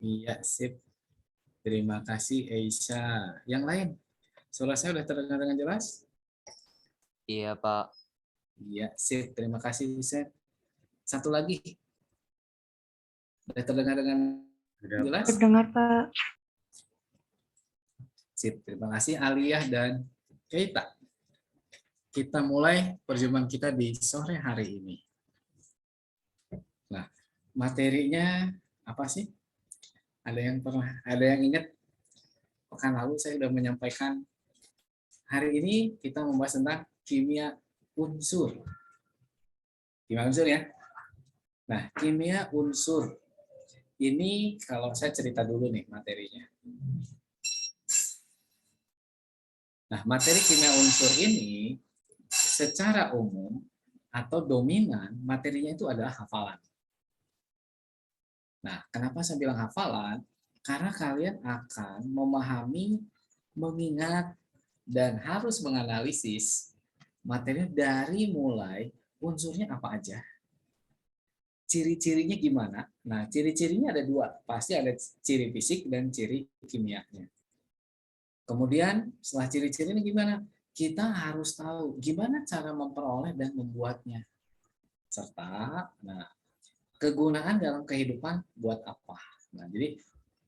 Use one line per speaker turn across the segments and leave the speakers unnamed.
Iya, sip. Terima kasih, Eisha. Yang lain, suara saya sudah terdengar dengan jelas?
Iya, Pak.
Iya, sip. Terima kasih, Seth. Satu lagi, sudah terdengar dengan jelas?
Terdengar, Pak.
Sip. Terima kasih, Aliyah dan Keita. Kita mulai perjumpaan kita di sore hari ini. Nah, materinya apa sih? Ada yang ingat? Pekan lalu saya sudah menyampaikan. Hari ini kita membahas tentang kimia unsur. Kimia unsur ya. Nah, kimia unsur ini kalau saya cerita dulu nih materinya. Nah, materi kimia unsur ini secara umum atau dominan materinya itu adalah hafalan. Nah, kenapa saya bilang hafalan? Karena kalian akan memahami, mengingat, dan harus menganalisis materi dari mulai unsurnya apa aja, ciri-cirinya gimana. Nah, ciri-cirinya ada dua. Pasti ada ciri fisik dan ciri kimianya. Kemudian setelah ciri-ciri ini gimana? Kita harus tahu gimana cara memperoleh dan membuatnya. Serta kegunaan dalam kehidupan buat apa. Nah, jadi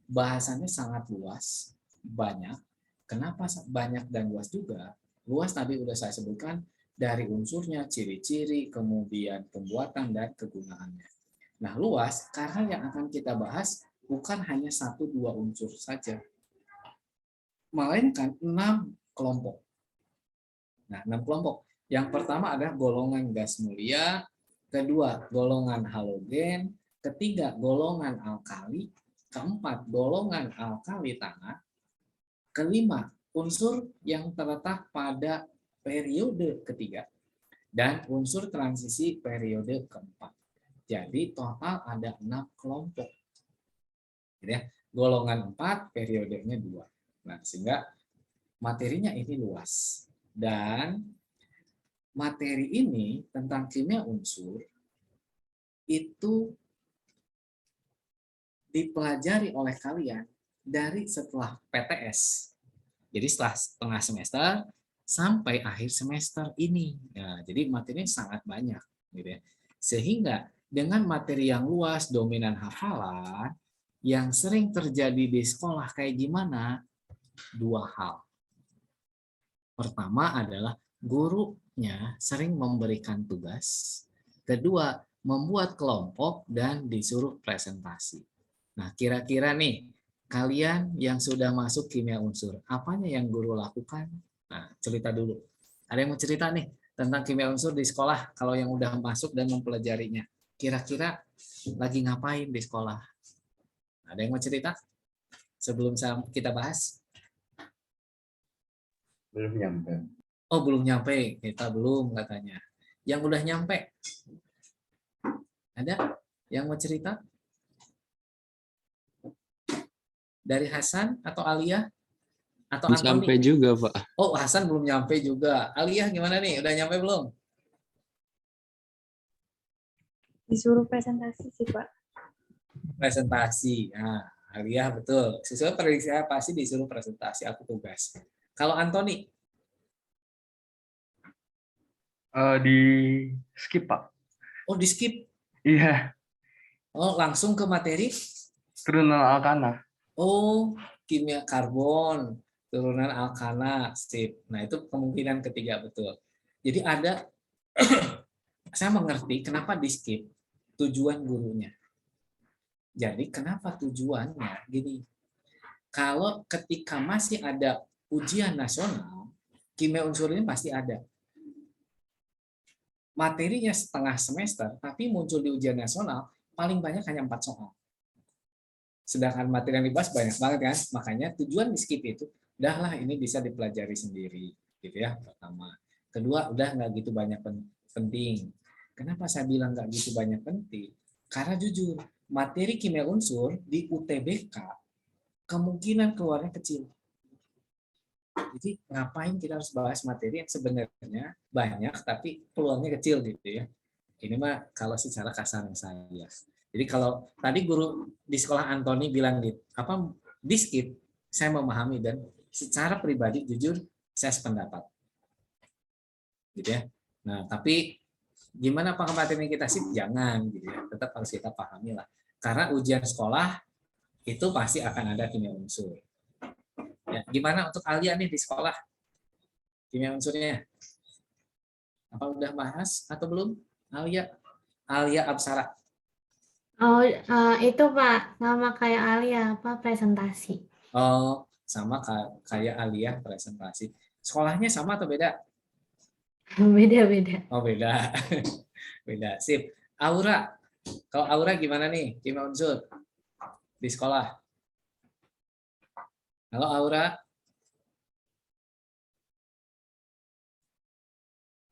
bahasannya sangat luas, banyak. Kenapa banyak dan luas juga? Luas tadi udah saya sebutkan dari unsurnya, ciri-ciri, kemudian pembuatan dan kegunaannya. Nah, luas karena yang akan kita bahas bukan hanya 1-2 unsur saja, melainkan 6 kelompok. Nah, 6 kelompok. Yang pertama ada golongan gas mulia, kedua golongan halogen, ketiga golongan alkali, keempat golongan alkali tanah, kelima unsur yang terletak pada periode ketiga, dan unsur transisi periode keempat. Jadi total ada 6 kelompok. Ya, golongan 4, periodenya 2. Nah, sehingga materinya ini luas. Dan materi ini tentang kimia unsur itu dipelajari oleh kalian dari setelah PTS. Jadi setelah setengah semester sampai akhir semester ini. Ya, jadi materinya sangat banyak, gitu ya. Sehingga dengan materi yang luas, dominan hafalan, yang sering terjadi di sekolah kayak gimana? 2 hal. Pertama adalah gurunya sering memberikan tugas. Kedua, membuat kelompok dan disuruh presentasi. Nah, kira-kira nih, kalian yang sudah masuk kimia unsur, apanya yang guru lakukan? Nah, cerita dulu. Ada yang mau cerita nih tentang kimia unsur di sekolah kalau yang udah masuk dan mempelajarinya? Kira-kira lagi ngapain di sekolah? Ada yang mau cerita sebelum kita bahas?
Belum nyampe.
Oh, belum nyampe. Kita belum katanya. Yang udah nyampe? Ada yang mau cerita? Dari Hasan atau Alia? Atau Antoni?
Sampai juga, Pak.
Oh, Hasan belum nyampe juga. Alia gimana nih? Udah nyampe belum?
Disuruh presentasi sih, Pak.
Presentasi. Nah, Alia betul. Sesuai prediksi saya pasti disuruh presentasi. Aku tugas. Kalau Antoni?
Di skip, Pak.
Oh, di skip.
Iya,
Oh, langsung ke materi?
turunan alkana.
Oh, kimia karbon, turunan alkana, sip. Nah, itu kemungkinan ketiga betul. Jadi ada, saya mengerti kenapa di skip tujuan gurunya. Jadi kenapa tujuannya? Gini, kalau ketika masih ada ujian nasional, kimia unsur ini pasti ada. Materinya setengah semester, tapi muncul di ujian nasional, paling banyak hanya 4 soal. Sedangkan materi yang dibahas banyak banget kan, makanya tujuan di skip itu, udahlah ini bisa dipelajari sendiri, gitu ya, pertama. Kedua, udah nggak gitu banyak penting. Kenapa saya bilang nggak gitu banyak penting? Karena jujur, materi kimia unsur di UTBK, kemungkinan keluarnya kecil. Jadi ngapain kita harus bahas materi yang sebenarnya banyak, tapi peluangnya kecil gitu ya. Ini mah kalau secara kasar saya. Jadi kalau tadi guru di sekolah Antoni bilang gitu, di skip, saya memahami dan secara pribadi jujur saya sependapat. Gitu ya. Nah, tapi gimana apakah materi kita sih? Jangan gitu ya. Tetap harus kita pahami lah. Karena ujian sekolah itu pasti akan ada kimia unsur. Ya, gimana untuk Alia nih di sekolah? Kimia unsurnya? Apa udah bahas atau belum? Alia Apsara.
Oh, itu Pak, sama kayak Alia, apa presentasi.
Oh, sama kayak Alia presentasi. Sekolahnya sama atau beda?
Beda-beda.
Oh, beda. Beda. Sip. Aura. Kalau Aura gimana nih? Kimia unsur di sekolah. Halo Aura.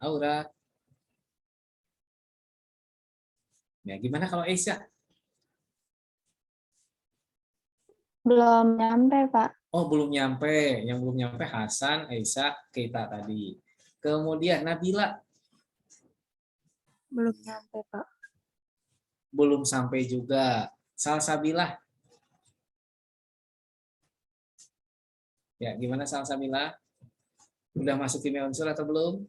Aura. Ya, gimana kalau Aisyah?
Belum nyampe, Pak.
Oh, belum nyampe. Yang belum nyampe Hasan, Aisyah, kita tadi. Kemudian Nabila.
Belum nyampe, Pak.
Belum sampai juga. Salsabilah. Ya, gimana Salsabilah? Udah masuk kimia unsur atau belum?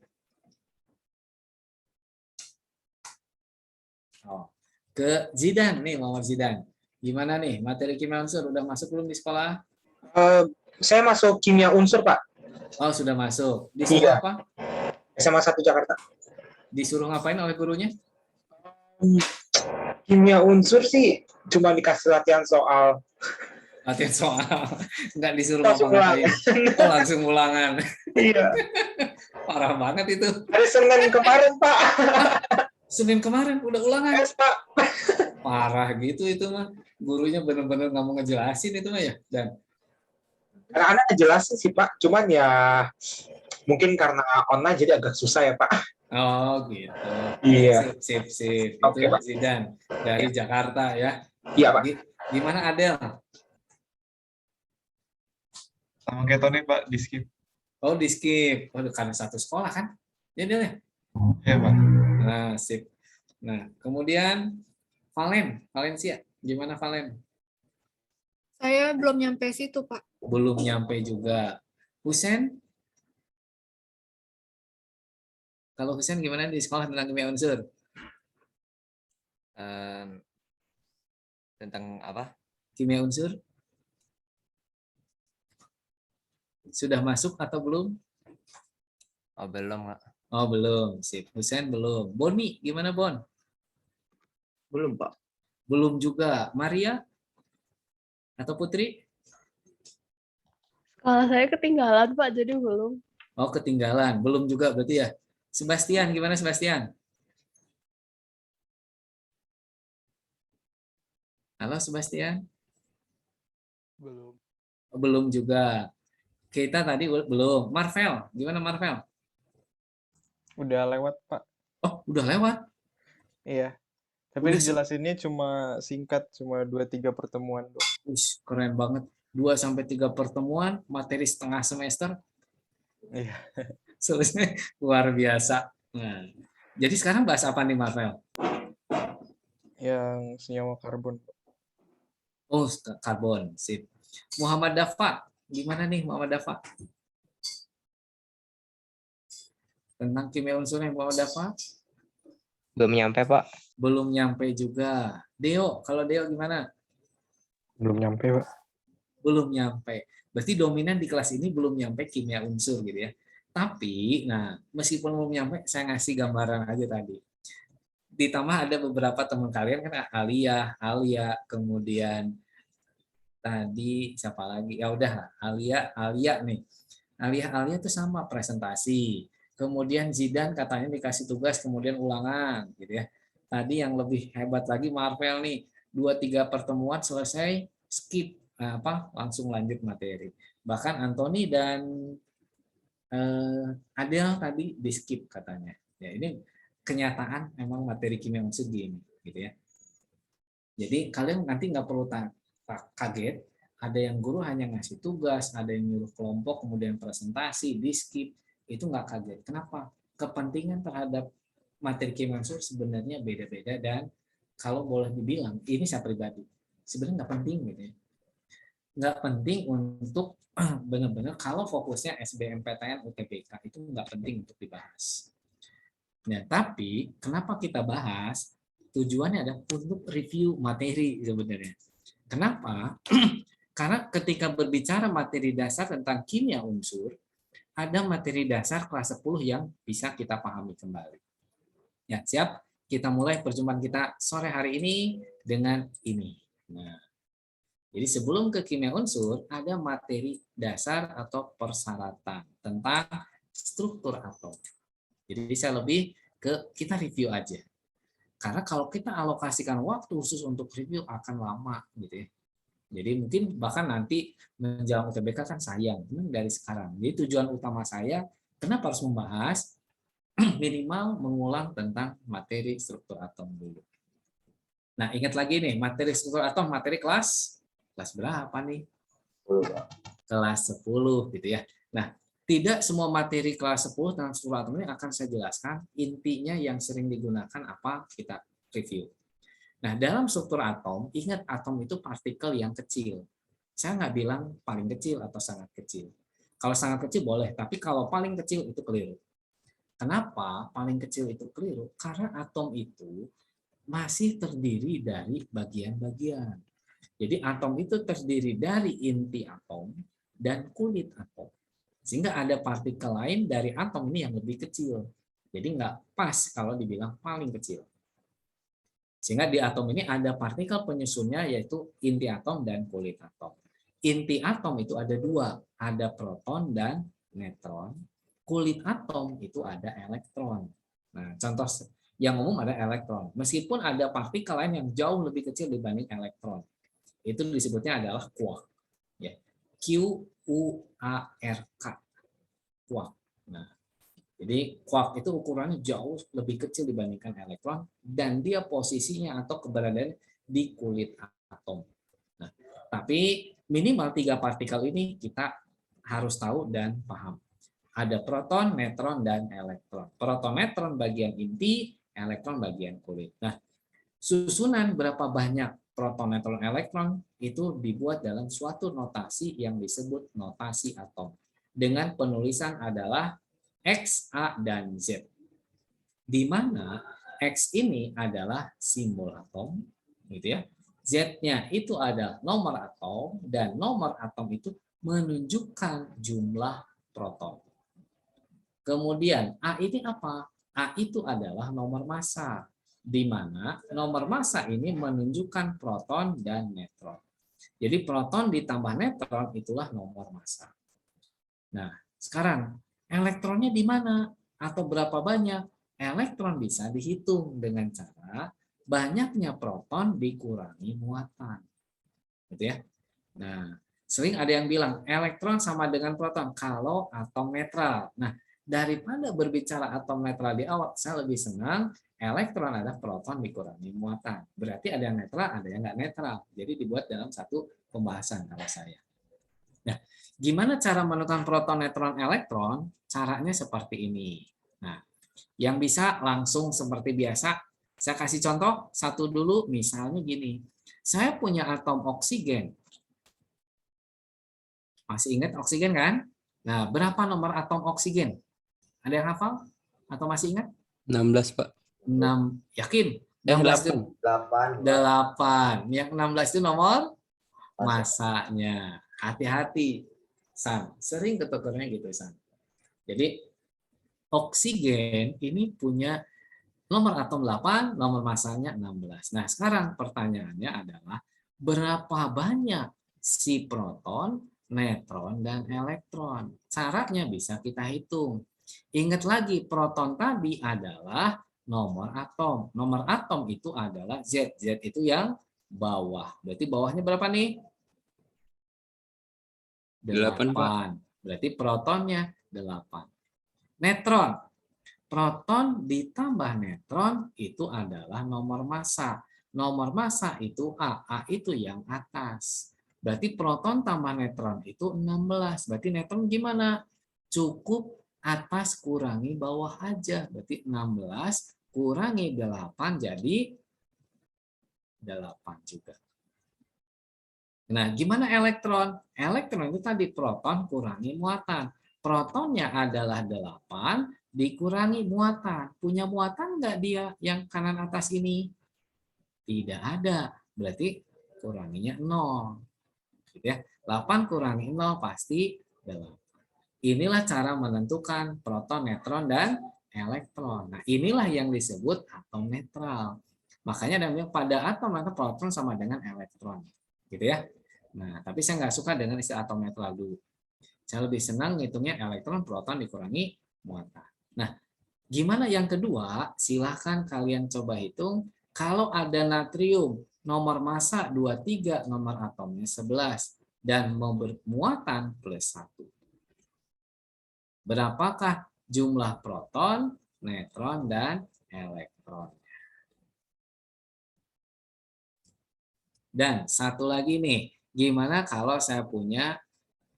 Oh. Ke Zidan nih, Muhammad Zidan. Gimana nih, materi kimia unsur udah masuk belum di sekolah?
Saya masuk kimia unsur, Pak.
Oh, sudah masuk. Disuruh
Iya.
apa?
SMA 1 Jakarta.
Disuruh ngapain oleh gurunya?
Kimia unsur sih cuma dikasih latihan soal.
Latihan soal. Nggak disuruh
Langsung
ngapa-ngapain. Oh, langsung ulangan.
Iya.
Parah banget itu.
Hari Senin kemarin, Pak.
Senin kemarin udah ulangan.
Yes, Pak.
Parah gitu itu mah. Gurunya bener-bener nggak mau ngejelasin itu mah ya. Dan
Anak-anak ngejelasin sih, Pak. Cuman ya mungkin karena online jadi agak susah ya, Pak.
oh gitu.
Iya.
Sip.
Oke,
Itu
Pak.
Zidan dari Jakarta ya.
Iya, Pak.
Gimana Adel?
Sama kayak Tony Pak, di skip.
Oh, di skip. Waduh, karena satu sekolah kan? Ya, Del ya?
Iya Pak.
Nah, sip. Nah, kemudian Valencia. Gimana Valen?
Saya belum nyampe situ, Pak.
Belum nyampe juga. Husen? Kalau Husen gimana di sekolah tentang kimia unsur?
Tentang apa?
Kimia unsur? Sudah masuk atau belum?
Oh, belum, Kak.
Oh, belum. Sip. Husen belum. Boni, gimana Bon?
Belum, Pak.
Belum juga. Maria? Atau Putri?
Kalau saya ketinggalan, Pak, jadi belum.
Oh, ketinggalan. Belum juga berarti ya. Sebastian, gimana Sebastian? Halo Sebastian?
Belum.
Oh, belum juga. Kita tadi belum. Marvel, gimana Marvel?
Udah lewat Pak.
Oh, udah lewat.
Iya. Tapi
Udah
dijelasinnya cuma singkat, cuma 2-3 pertemuan doang.
Ush, keren banget. 2-3 pertemuan, materi setengah semester.
Iya.
Selesai. Luar biasa. Nah, jadi sekarang bahas apa nih Marvel?
Yang senyawa karbon.
Oh, karbon. Sip. Muhammad Dafa. Gimana nih Muhammad Dafa? Tentang kimia unsurnya Muhammad Dafa?
Belum nyampe, Pak.
Belum nyampe juga. Deo, kalau Deo gimana?
Belum nyampe, Pak.
Belum nyampe. Berarti dominan di kelas ini belum nyampe kimia unsur gitu ya. Tapi, nah, meskipun belum nyampe, saya ngasih gambaran aja tadi. Ditambah ada beberapa teman kalian kan Alia, kemudian tadi siapa lagi? Ya udah, Alia nih. Alia itu sama presentasi. Kemudian Zidan katanya dikasih tugas kemudian ulangan gitu ya. Tadi yang lebih hebat lagi Marvel nih, 2-3 pertemuan selesai skip langsung lanjut materi. Bahkan Anthony dan Adel tadi di skip katanya. Ya ini kenyataan memang materi kimia unsur gini gitu ya. Jadi kalian nanti nggak perlu kaget. Ada yang guru hanya ngasih tugas, ada yang nyuruh kelompok kemudian presentasi di skip, itu nggak kaget. Kenapa? Kepentingan terhadap materi kimia unsur sebenarnya beda-beda dan kalau boleh dibilang, ini saya pribadi, sebenarnya nggak penting gitu ya. Nggak penting untuk benar-benar kalau fokusnya SBMPTN UTBK itu nggak penting untuk dibahas. Nah, tapi kenapa kita bahas? Tujuannya adalah untuk review materi sebenarnya. Kenapa? Karena ketika berbicara materi dasar tentang kimia unsur, ada materi dasar kelas 10 yang bisa kita pahami kembali. Ya, siap? Kita mulai perjumpaan kita sore hari ini dengan ini. Nah, jadi sebelum ke kimia unsur, ada materi dasar atau persyaratan tentang struktur atom. Jadi saya lebih ke kita review aja. Karena kalau kita alokasikan waktu khusus untuk review akan lama gitu ya. Jadi mungkin bahkan nanti menjelang UTBK kan sayang dari sekarang. Jadi tujuan utama saya kenapa harus membahas minimal mengulang tentang materi struktur atom dulu. Nah, ingat lagi nih, materi struktur atom materi kelas berapa nih? Kelas 10 gitu ya. Nah, tidak semua materi kelas 10 tentang struktur atom ini akan saya jelaskan. Intinya yang sering digunakan apa kita review. Nah, dalam struktur atom, ingat atom itu partikel yang kecil. Saya nggak bilang paling kecil atau sangat kecil. Kalau sangat kecil boleh, tapi kalau paling kecil itu keliru. Kenapa paling kecil itu keliru? Karena atom itu masih terdiri dari bagian-bagian. Jadi atom itu terdiri dari inti atom dan kulit atom. Sehingga ada partikel lain dari atom ini yang lebih kecil. Jadi nggak pas kalau dibilang paling kecil. Sehingga di atom ini ada partikel penyusunnya yaitu inti atom dan kulit atom. Inti atom itu ada dua, ada proton dan neutron. Kulit atom itu ada elektron. Nah, contoh yang umum ada elektron. Meskipun ada partikel lain yang jauh lebih kecil dibanding elektron. Itu disebutnya adalah quark. Ya. Q-U-A-R-K. Quark. Nah, jadi quark itu ukurannya jauh lebih kecil dibandingkan elektron dan dia posisinya atau keberadaan di kulit atom. Nah, tapi minimal 3 partikel ini kita harus tahu dan paham. Ada proton, neutron, dan elektron. Proton, neutron bagian inti, elektron bagian kulit. Nah, susunan berapa banyak proton, neutron, elektron itu dibuat dalam suatu notasi yang disebut notasi atom. Dengan penulisan adalah X, A, dan Z. Di mana X ini adalah simbol atom, gitu ya. Z-nya itu ada nomor atom, dan nomor atom itu menunjukkan jumlah proton. Kemudian A ini apa? A itu adalah nomor massa, di mana nomor massa ini menunjukkan proton dan neutron. Jadi proton ditambah neutron itulah nomor massa. Nah, sekarang elektronnya di mana atau berapa banyak? Elektron bisa dihitung dengan cara banyaknya proton dikurangi muatan. Gitu ya. Nah, sering ada yang bilang elektron sama dengan proton kalau atom netral. Nah, daripada berbicara atom netral di awal, saya lebih senang elektron adalah proton dikurangi muatan. Berarti ada yang netral, ada yang nggak netral. Jadi dibuat dalam satu pembahasan kalau saya. Nah, gimana cara menentukan proton, neutron, elektron? Caranya seperti ini. Nah, yang bisa langsung seperti biasa, saya kasih contoh satu dulu, misalnya gini. Saya punya atom oksigen. Masih ingat oksigen kan? Nah, berapa nomor atom oksigen? Ada yang hafal? Atau masih ingat?
16, Pak.
6. Yakin? 16 itu 8. Yang 16 itu nomor masanya. Hati-hati, San. Sering ketukernya gitu, San. Jadi, oksigen ini punya nomor atom 8, nomor masanya 16. Nah, sekarang pertanyaannya adalah berapa banyak si proton, neutron, dan elektron? Caranya bisa kita hitung. Ingat lagi, proton tadi adalah nomor atom. Nomor atom itu adalah Z. Z itu yang bawah. Berarti bawahnya berapa nih? 8. Berarti protonnya 8. Neutron. Proton ditambah neutron itu adalah nomor massa. Nomor massa itu A. A itu yang atas. Berarti proton tambah neutron itu 16. Berarti neutron gimana? Cukup atas kurangi bawah aja. Berarti 16 kurangi 8 jadi 8 juga. Nah, gimana elektron? Elektron itu tadi proton kurangi muatan. Protonnya adalah 8 dikurangi muatan. Punya muatan nggak dia yang kanan atas ini? Tidak ada. Berarti kuranginya 0. Gitu ya. 8 kurangi 0 pasti 8. Inilah cara menentukan proton, neutron, dan elektron. Nah, inilah yang disebut atom netral. Makanya namanya pada atom maka proton sama dengan elektron. Gitu ya. Nah, tapi saya nggak suka dengan istilah atom netral dulu. Saya lebih senang ngitungnya elektron, proton dikurangi muatan. Nah, gimana yang kedua? Silahkan kalian coba hitung. Kalau ada natrium, nomor massa 23, nomor atomnya 11, dan bermuatan plus 1. Berapakah jumlah proton, neutron, dan elektron? Dan satu lagi nih, gimana kalau saya punya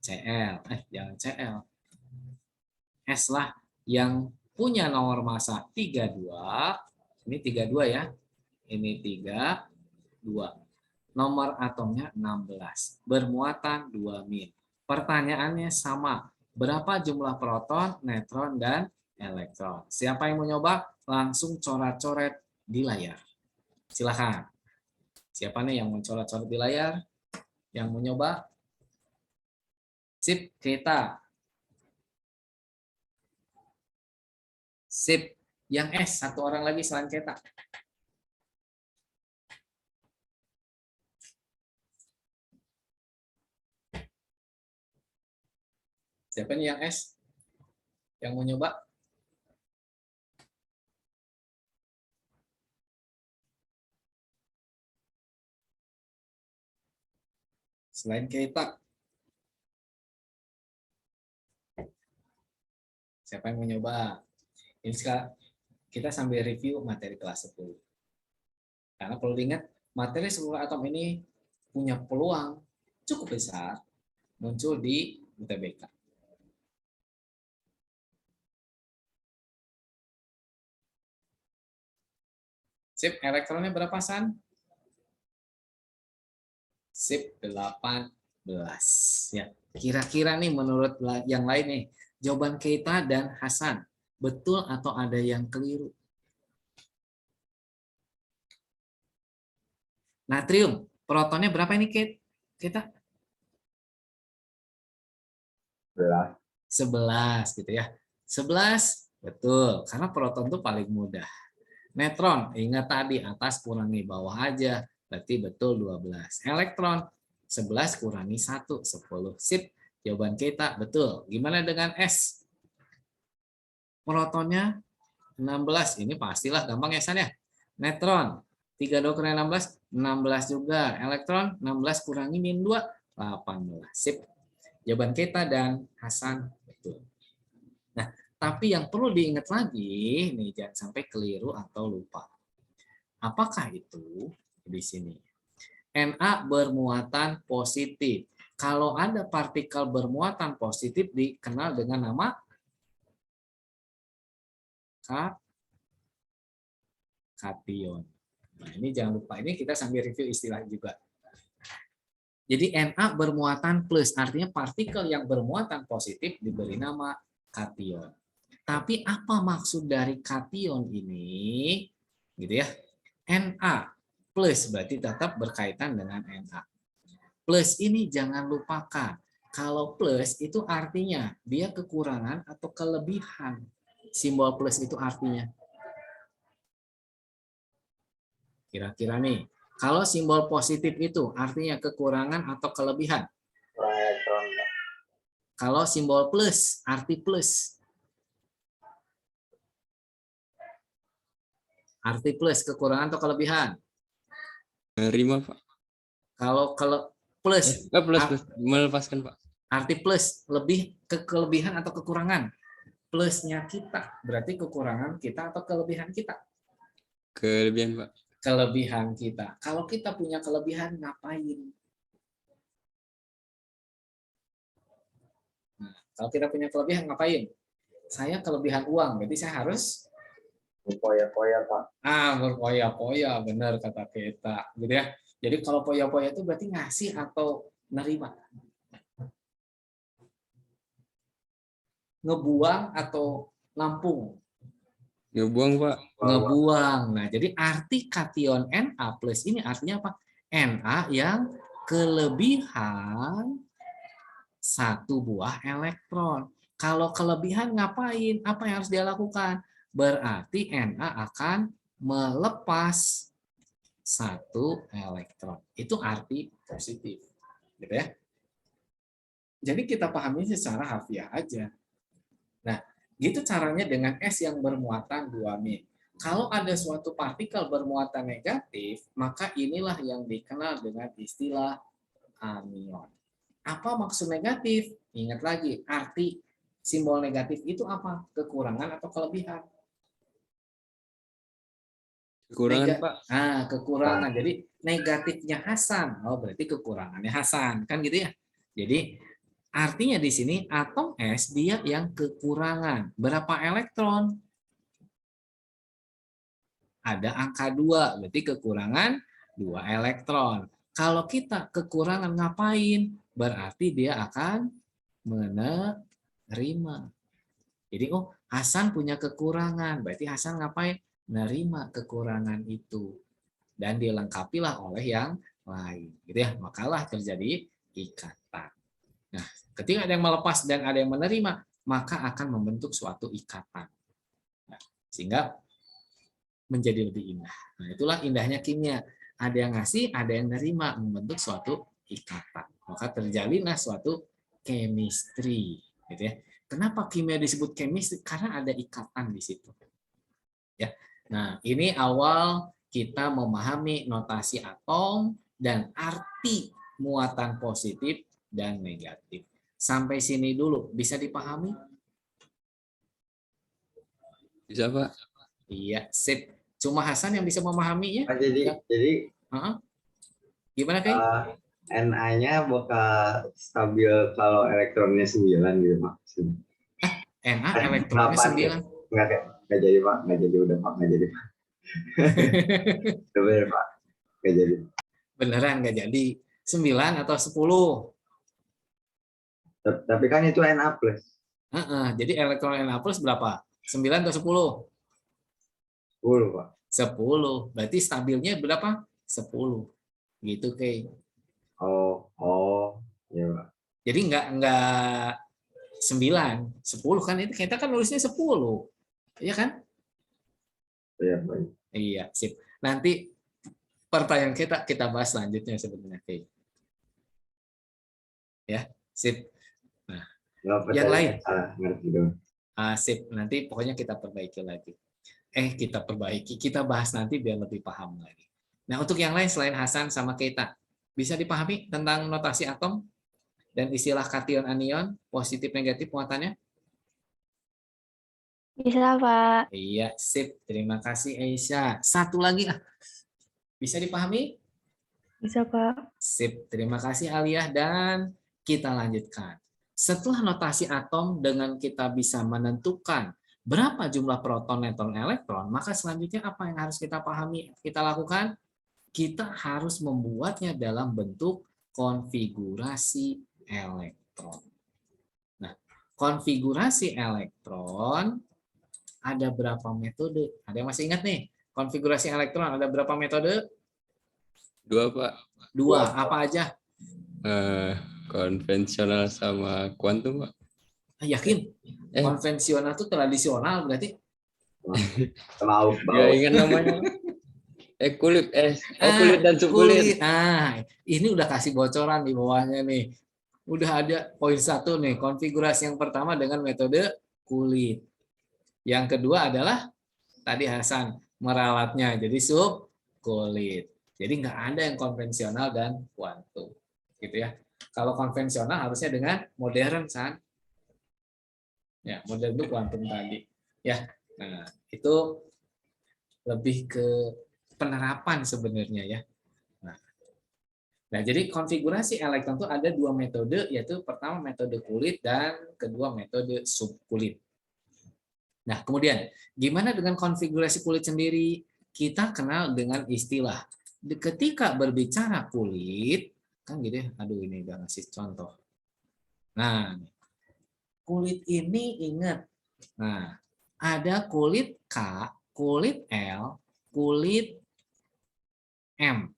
Cl? Jangan Cl. S lah yang punya nomor massa 32. Ini 32 ya. Ini 32. Nomor atomnya 16. Bermuatan 2 min. Pertanyaannya sama. Berapa jumlah proton, neutron, dan elektron? Siapa yang mau nyoba? Langsung coret-coret di layar. Silakan. Siapa nih yang mau coret-coret di layar? Yang mau nyoba? Sip, kita. Sip. Yang S, satu orang lagi selain kita. Siapa nih yang S? Yang mau nyoba? Selain kita. Siapa yang mau nyoba? Ini sekarang kita sambil review materi kelas 10. Karena perlu diingat, materi 10 atom ini punya peluang cukup besar muncul di UTBK. Sip, elektronnya berapa, San? Sip, 18. Ya, kira-kira nih menurut yang lain nih, jawaban Keita dan Hasan, betul atau ada yang keliru? Natrium, protonnya berapa ini, Keita? 11 gitu ya. 11, betul. Karena proton itu paling mudah. Neutron, ingat tadi atas kurangi bawah aja. Berarti betul 12. Elektron, 11 kurangi 1, 10. Sip, jawaban kita betul. Gimana dengan S? Protonnya 16. Ini pastilah gampang ya, San ya. Neutron, 32 kurangi 16, 16 juga. Elektron, 16 kurangi min 2, 18. Sip. Jawaban kita dan Hasan betul. Nah, tapi yang perlu diingat lagi, nih jangan sampai keliru atau lupa. Apakah itu di sini? Na bermuatan positif. Kalau ada partikel bermuatan positif dikenal dengan nama kation. Nah, ini jangan lupa, ini kita sambil review istilah juga. Jadi Na bermuatan plus, artinya partikel yang bermuatan positif diberi nama kation. Tapi apa maksud dari kation ini? Gitu ya. Na plus berarti tetap berkaitan dengan Na. Plus ini jangan lupakan. Kalau plus itu artinya dia kekurangan atau kelebihan. Simbol plus itu artinya. Kira-kira nih. Kalau simbol positif itu artinya kekurangan atau kelebihan. Kalau simbol plus, arti plus. Arti plus, kekurangan atau kelebihan.
Menerima, Pak.
Kalau plus.
Plus. Melepaskan, Pak.
Arti plus, lebih ke kelebihan atau kekurangan. Plusnya kita, berarti kekurangan kita atau kelebihan kita.
Kelebihan, Pak.
Kelebihan kita. Kalau kita punya kelebihan, ngapain? Nah, kalau kita punya kelebihan, ngapain? Saya kelebihan uang, berarti saya harus
Berpoya-poya, Pak.
Berpoya-poya, benar kata kita, gitu ya. Jadi kalau poya-poya itu berarti ngasih atau nerima, ngebuang atau nampung.
Ngebuang, Pak.
Ngebuang. Nah, jadi arti kation Na plus ini artinya apa? Na yang kelebihan satu buah elektron. Kalau kelebihan ngapain? Apa yang harus dia lakukan? Berarti Na akan melepas satu elektron. Itu arti positif. Gitu ya. Jadi kita pahami secara harfiah aja. Nah, gitu caranya dengan S yang bermuatan 2-min. Kalau ada suatu partikel bermuatan negatif, maka inilah yang dikenal dengan istilah anion. Apa maksud negatif? Ingat lagi, arti simbol negatif itu apa? Kekurangan atau kelebihan?
Kekurangan, Pak.
Kekurangan. Jadi negatifnya Hasan. Oh, berarti kekurangannya Hasan. Kan gitu ya? Jadi artinya di sini atom S dia yang kekurangan. Berapa elektron? Ada angka 2, berarti kekurangan 2 elektron. Kalau kita kekurangan ngapain? Berarti dia akan menerima. Jadi, Hasan punya kekurangan. Berarti Hasan ngapain? Nerima kekurangan itu. Dan dilengkapilah oleh yang lain. Gitu ya. Makalah terjadi ikatan. Nah, ketika ada yang melepas dan ada yang menerima, maka akan membentuk suatu ikatan. Nah, sehingga menjadi lebih indah. Nah, itulah indahnya kimia. Ada yang ngasih, ada yang nerima, membentuk suatu ikatan. Maka terjalinlah suatu chemistry. Gitu ya. Kenapa kimia disebut chemistry? Karena ada ikatan di situ. Ya. Nah, ini awal kita memahami notasi atom dan arti muatan positif dan negatif. Sampai sini dulu, bisa dipahami?
Bisa, Pak.
Iya, sip. Cuma Hasan yang bisa memahaminya.
Jadi
Gimana, Kay?
Na-nya bakal stabil kalau elektronnya 9 gitu, Pak.
Na elektronnya 9.
Nggak jadi, Pak. Nggak jadi, udah, Pak. Nggak jadi, Pak. Bener, Pak. Nggak jadi.
Beneran nggak jadi. 9 atau 10?
Tapi kan itu Na+.
Jadi elektron Na plus berapa? 9 atau 10?
10, Pak.
10. Berarti stabilnya berapa? 10. Gitu, Kay.
Ya, Pak.
Jadi nggak 9, 10 kan, itu kita kan nulisnya 10. Iya kan?
Iya, Pak.
Iya, sip. Nanti pertanyaan kita bahas selanjutnya sebenarnya, Kay. Ya, sip. Nah, yang lain.
Ngerti dong.
Sip. Nanti pokoknya kita perbaiki lagi. Kita bahas nanti biar lebih paham lagi. Nah, untuk yang lain selain Hasan sama Keita, bisa dipahami tentang notasi atom dan istilah kation anion, positif negatif muatannya?
Bisa, Pak.
Iya, sip. Terima kasih, Aisyah. Satu lagi, bisa dipahami?
Bisa, Pak.
Sip. Terima kasih, Aliyah. Dan kita lanjutkan. Setelah notasi atom dengan kita bisa menentukan berapa jumlah proton, neutron, elektron, maka selanjutnya apa yang harus kita pahami, kita lakukan? Kita harus membuatnya dalam bentuk konfigurasi elektron. Nah, konfigurasi elektron ada berapa metode? Ada yang masih ingat nih? Konfigurasi elektron ada berapa metode?
2, Pak.
2. Apa aja?
Konvensional sama kuantum, Pak.
Yakin? Konvensional itu tradisional berarti?
Tahu.
Gak ingat namanya. Kulit dan subkulit.
Nah, ini udah kasih bocoran di bawahnya nih. Udah ada poin 1 nih, konfigurasi yang pertama dengan metode kulit. Yang kedua adalah tadi Hasan meralatnya, jadi subkulit. Jadi nggak ada yang konvensional dan kuantum, gitu ya. Kalau konvensional harusnya dengan modern, San. Ya, modern itu kuantum tadi. Ya, nah itu lebih ke penerapan sebenarnya ya. Nah, jadi konfigurasi elektron itu ada 2 metode, yaitu pertama metode kulit dan kedua metode subkulit. Nah, kemudian gimana dengan konfigurasi kulit sendiri? Kita kenal dengan istilah. Ketika berbicara kulit, kan gitu ya. Aduh, ini udah ngasih contoh. Nah, kulit ini ingat. Nah, ada kulit K, kulit L, kulit M.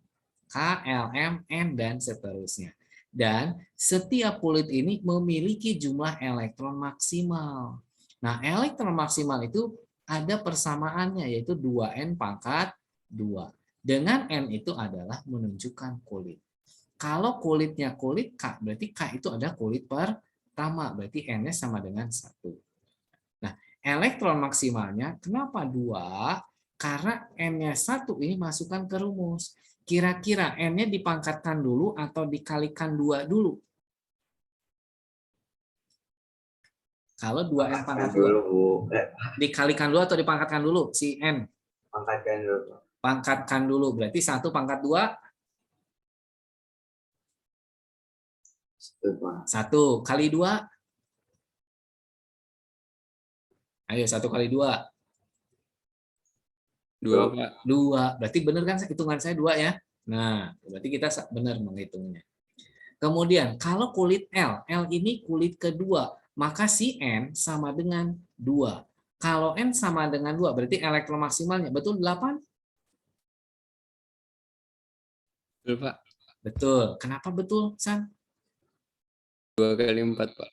K, L, M, N, dan seterusnya. Dan setiap kulit ini memiliki jumlah elektron maksimal. Nah, elektron maksimal itu ada persamaannya, yaitu 2N pangkat 2. Dengan N itu adalah menunjukkan kulit. Kalau kulitnya kulit K, berarti K itu ada kulit pertama, berarti N-nya sama dengan 1. Nah, elektron maksimalnya kenapa 2? Karena N-nya 1 ini masukkan ke rumus. Kira-kira N-nya dipangkatkan dulu atau dikalikan 2 dulu? Kalau 2N pangkat 2.
Dulu, Bu.
Dikalikan dulu atau dipangkatkan dulu si N?
Pangkatkan dulu.
Pangkatkan dulu. Berarti 1 pangkat 2? 1 kali 2? Ayo, 1 kali 2.
2, Pak.
2. Berarti benar kan hitungan saya 2 ya? Nah, berarti kita benar menghitungnya. Kemudian, kalau kulit L, L ini kulit kedua, maka si N sama dengan 2. Kalau N sama dengan 2, berarti elektron maksimalnya, betul 8?
Betul, Pak.
Betul. Kenapa betul, San?
2 kali 4, Pak.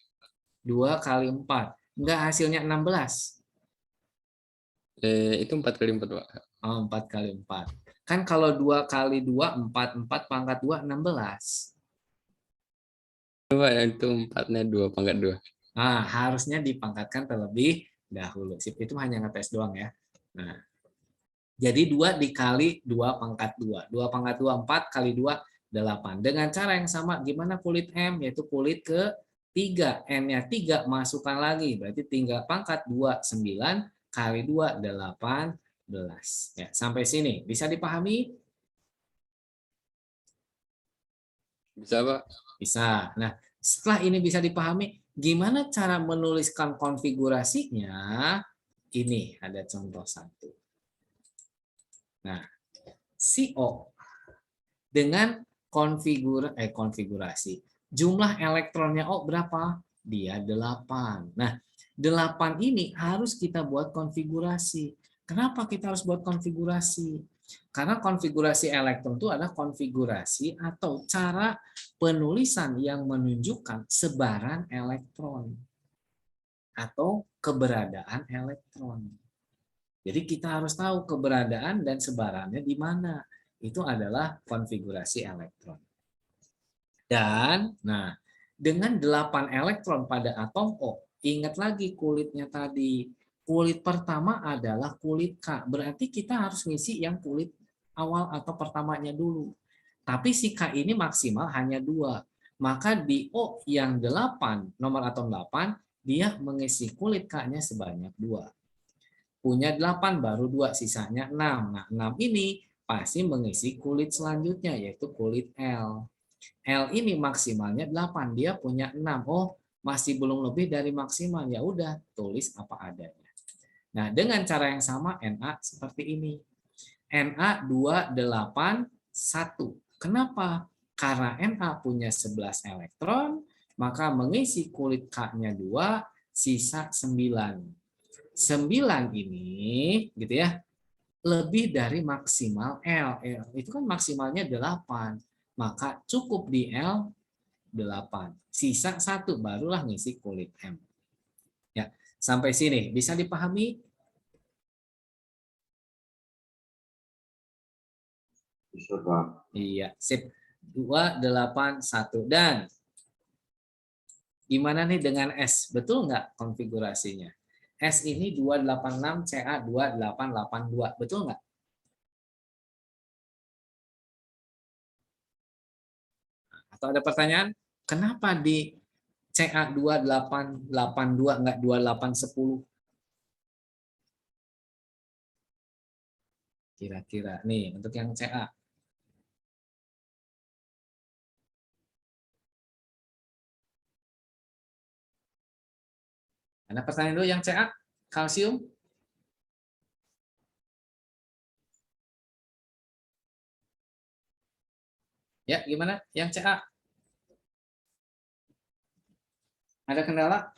2 kali 4. Enggak, hasilnya 16.
Itu 4 kali 4, Pak.
Oh, 4 kali 4. Kan kalau 2 kali 2, 4. 4 pangkat 2, 16.
Pak, itu 4-nya 2 pangkat 2.
Nah, harusnya dipangkatkan terlebih dahulu. Sip, itu hanya ngetes doang ya. Nah, jadi 2 dikali 2 pangkat 2. 2 pangkat 2, 4 kali 2, 8. Dengan cara yang sama, gimana kulit M? Yaitu kulit ke-3. N-nya 3, masukkan lagi. Berarti 3 pangkat 2, 9. Kali 2, 18. Ya, sampai sini. Bisa dipahami?
Bisa, Pak.
Bisa. Nah, setelah ini bisa dipahami, gimana cara menuliskan konfigurasinya? Ini ada contoh 1. Nah, si O dengan konfigurasi. Jumlah elektronnya O berapa? Dia 8. Nah, 8 ini harus kita buat konfigurasi. Kenapa kita harus buat konfigurasi? Karena konfigurasi elektron itu adalah konfigurasi atau cara penulisan yang menunjukkan sebaran elektron atau keberadaan elektron. Jadi kita harus tahu keberadaan dan sebarannya di mana. Itu adalah konfigurasi elektron. Dan nah, dengan 8 elektron pada atom O, ingat lagi kulitnya tadi. Kulit pertama adalah kulit K. Berarti kita harus ngisi yang kulit awal atau pertamanya dulu. Tapi si K ini maksimal hanya 2. Maka di O yang 8, nomor atom 8, dia mengisi kulit K-nya sebanyak 2. Punya 8 baru 2, sisanya 6. Nah, 6 ini pasti mengisi kulit selanjutnya, yaitu kulit L. L ini maksimalnya 8, dia punya 6. Oh, masih belum lebih dari maksimal. Ya udah, tulis apa adanya. Nah, dengan cara yang sama Na seperti ini. Na 2, 8, 1. Kenapa? Karena Na punya 11 elektron, maka mengisi kulit K-nya 2, sisa 9. 9 ini, gitu ya, lebih dari maksimal L. Itu kan maksimalnya 8. Maka cukup di L 8. Sisa 1 barulah ngisi kulit M. Ya, sampai sini bisa dipahami?
Bisa, Pak.
Iya, sip. 2, 8, 1. Dan gimana nih dengan S? Betul nggak konfigurasinya? S ini 286 Ca 2882. Betul nggak? Atau ada pertanyaan? Kenapa di Ca 2882 nggak 2810? Kira-kira nih untuk yang Ca. Ada pertanyaan dulu yang Ca? kalsium? Ya, gimana? Yang CA? Ada kendala?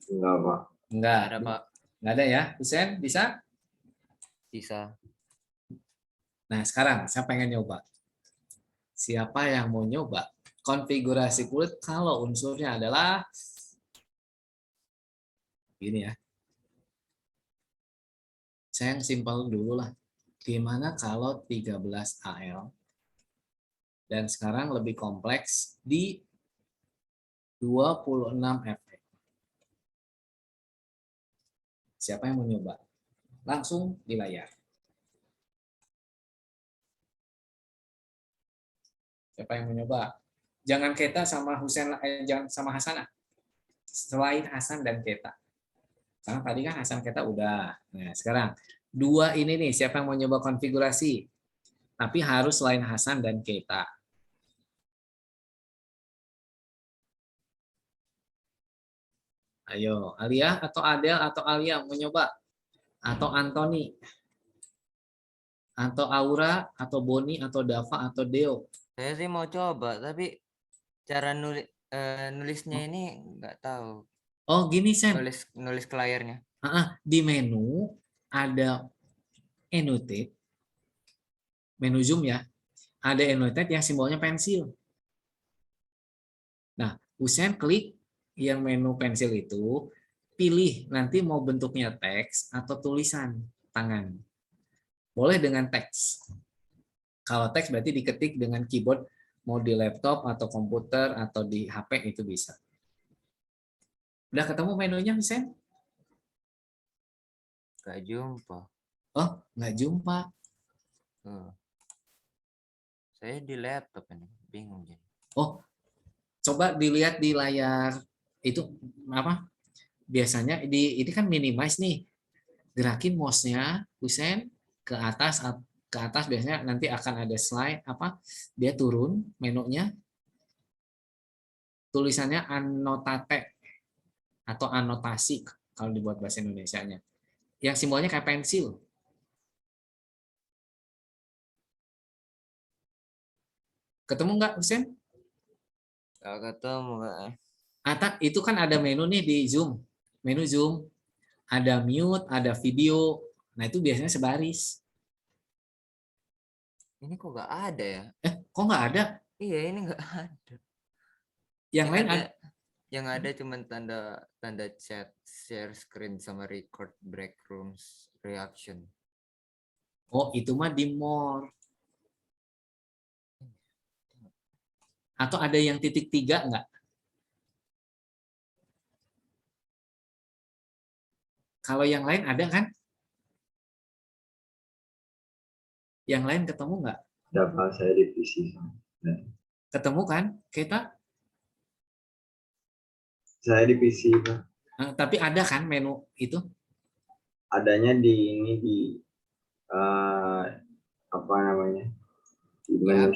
Enggak, Pak.
Enggak.
Ada, Pak.
Enggak ada ya. Husen, bisa?
Bisa.
Nah, sekarang saya pengen nyoba. Siapa yang mau nyoba konfigurasi kulit kalau unsurnya adalah gini ya. Saya yang simpel dulu lah. Gimana kalau 13 AL dan sekarang lebih kompleks di 26 FE. Siapa yang mau nyoba? Langsung di layar. Siapa yang mau nyoba? Jangan Keta sama Husen, jangan sama Hasanah. Selain Hasan dan Keta. Karena tadi kan Hasan Keta udah. Nah, sekarang dua ini nih, siapa yang mau nyoba konfigurasi? Tapi harus selain Hasan dan Keta. Ayo, Alia atau Adel atau Alia mau nyoba? Atau Anthony? Atau Aura, atau Boni, atau Dava, atau Deo?
Saya sih mau coba, tapi cara nulisnya ini nggak tahu.
Oh, gini, Sen.
Nulis ke layarnya.
Di menu ada annotate, menu zoom ya, ada annotate yang simbolnya pensil. Nah, Husen klik yang menu pensil itu, pilih nanti mau bentuknya teks atau tulisan tangan. Boleh dengan teks. Kalau teks berarti diketik dengan keyboard, mau di laptop atau komputer atau di HP itu bisa. Udah ketemu menunya, Husen?
Nggak jumpa.
Oh, nggak jumpa.
Saya di laptop ini, bingung jadi.
Oh, coba dilihat di layar itu apa? Biasanya ini kan minimize nih. Gerakin mouse-nya, Husen, ke atas biasanya nanti akan ada slide apa? Dia turun menunya. Tulisannya annotate atau anotasi kalau dibuat bahasa Indonesianya. Yang simbolnya kayak pensil. Ketemu nggak, Husen?
Nggak ketemu, Kak.
Itu kan ada menu nih di Zoom. Menu Zoom. Ada mute, ada video. Nah, itu biasanya sebaris.
Ini kok nggak ada ya?
Kok nggak ada?
Iya, ini nggak ada.
Yang lain ada.
Yang ada cuma tanda chat, share screen sama record break rooms reaction.
Oh, itu mah di more. Atau ada yang titik 3 enggak? Kalau yang lain ada kan? Yang lain ketemu enggak?
Dapat saya di PC.
Ketemu kan? Kita?
Saya di PC, Pak.
Tapi ada kan menu itu?
Adanya di ini di apa namanya? Di menu